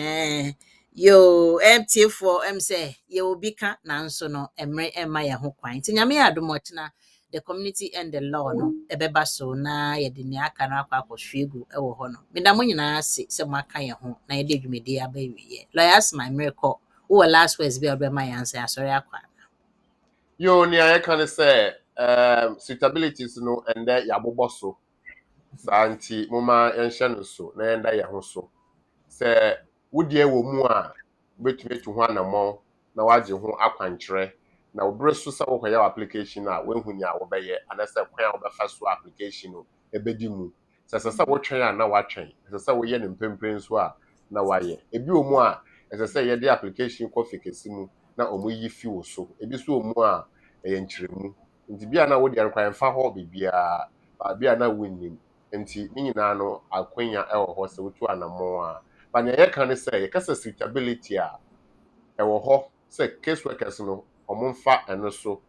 Yo, empty for say you be can nanso no emre emma ya ho kwan. Ti nyame adomo na the community and the law no ebeba so na ye de ne aka na akwa akwohwegu e wo ho no. Me da mo nyina se mo aka ye ho na ye de dwumedi aba wiye. Lawyer Asmah miracle. Who last words be obe my answer sorry akwa. Yo, I can say suitabilities no and then yabobo so. Santi mama enhye no so na enda ye ho so. Se wodie wo mu a betumi to ho anamo na waje ho akwankyere na obre so se wo koya application a wenhu nya wo beye anase kwan wo befa so application no ebedi mu se wo twen a na watwen se wo ye ne mpempren so a na waye ebi wo mu a se ye de application kofikesi mu na omo yi fi wo so ebi so mu a eye nkyeremu nti bia na wo de nkwan fa ho bibia ba bia na winnim nti ni nyina no akwanya e wo ho se wotu anamo a but you can say you can say suitability a ewo ho say case workers no omomfa eno so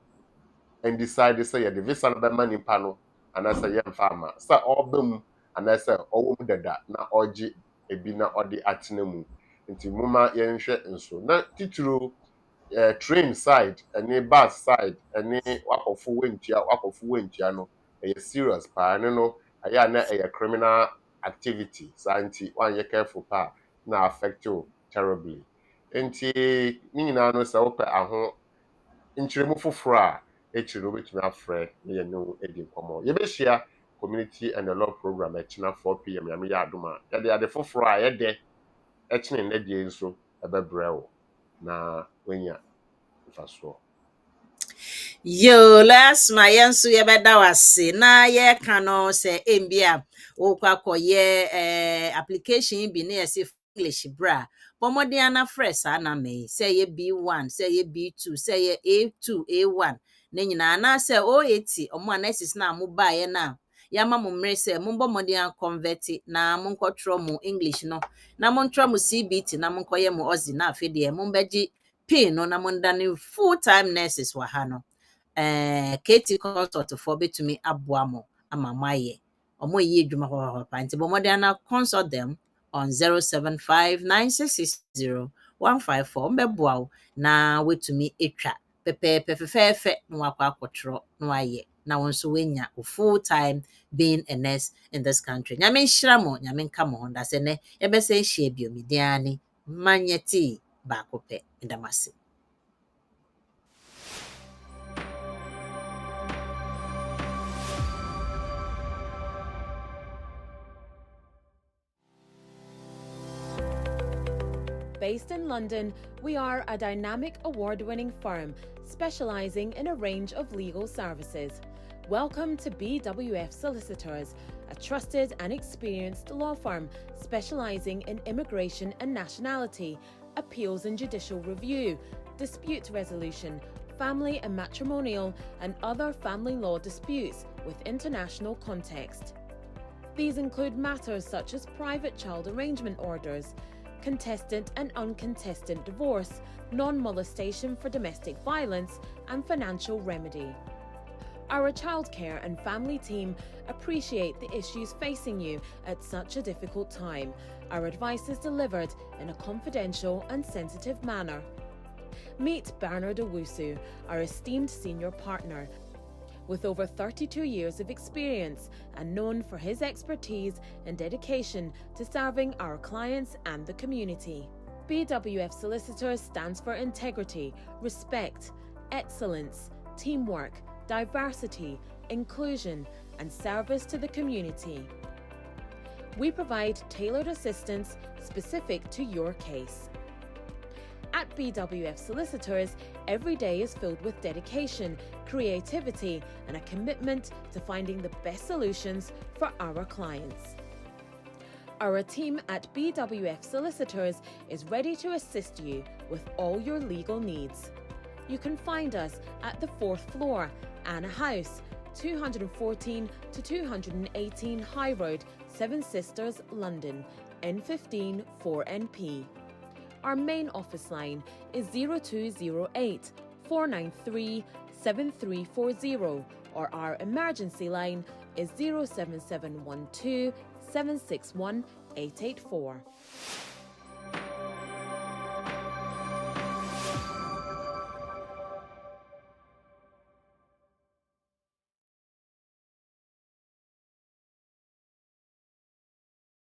and decide say you the visa no be mani pa no and say you mfa ma say obam and say owom dada na oji ebi na ɔde atena mu nti moma yɛnhwɛ nso na titiro train side any bus side any wakɔfo wentua no ɛyɛ serious pa ne no ɛyɛ na ɛyɛ criminal activity saa nti wanyɛ careful pa na affect you terribly nti ni nyinaa no sɛ wopɛ aho nkyerɛmu foforɔ a ɛkyerɛ wobɛtumi afrɛ ne yɛ no edi nkɔmmɔ yɛbɛhyia community and the law program ɛkyena 4 p.m. yɛme yɛ adom a yɛde ade foforɔ a yɛdɛ ɛkyene nnɛdeɛ nso ɛbɛbrɛ wo na wanya mfasoɔ. Yo, last my yansu yebeda wase na ye kano se embia okwa koye application bi na yesi English bra pomodi ana fresh ana me say ye B1 say ye B2 say ye A2 A1 na nyina na say O80 omo analysis na mo ba ye na yama mo mre say mo bomodi an convert na mo nkotro mo English no na mo ntro mo CBT na mo koye mo Aussie na afede mo beji pin no na mo ndane full time nurses wa ha no Katie consult for betumi aboa mo ama maye omo yi adwuma papa nti bo modern na consult them on 0759660154 mbeboa na wetumi etwa pepe no akwa akotro no aye na wonso wenya full time being a nurse in this country nyame nhyira mo nyame nka mo honda se ne yebese hie biomidiani manyeti ba kope ndamase. Based in London, we are a dynamic award-winning firm specializing in a range of legal services. Welcome to BWF Solicitors, a trusted and experienced law firm specializing in immigration and nationality, appeals and judicial review, dispute resolution, family and matrimonial, and other family law disputes with international context. These include matters such as private child arrangement orders, contestant and uncontested divorce, non-molestation for domestic violence, and financial remedy. Our childcare and family team appreciate the issues facing you at such a difficult time. Our advice is delivered in a confidential and sensitive manner. Meet Bernard Owusu, our esteemed senior partner, with over 32 years of experience and known for his expertise and dedication to serving our clients and the community. BWF Solicitors stands for integrity, respect, excellence, teamwork, diversity, inclusion, and service to the community. We provide tailored assistance specific to your case. At BWF Solicitors, every day is filled with dedication, creativity, and a commitment to finding the best solutions for our clients. Our team at BWF Solicitors is ready to assist you with all your legal needs. You can find us at the 4th floor, Anna House, 214 to 218 High Road, Seven Sisters, London, N15 4NP. Our main office line is 0208 493 7340, or our emergency line is 07712 761 884.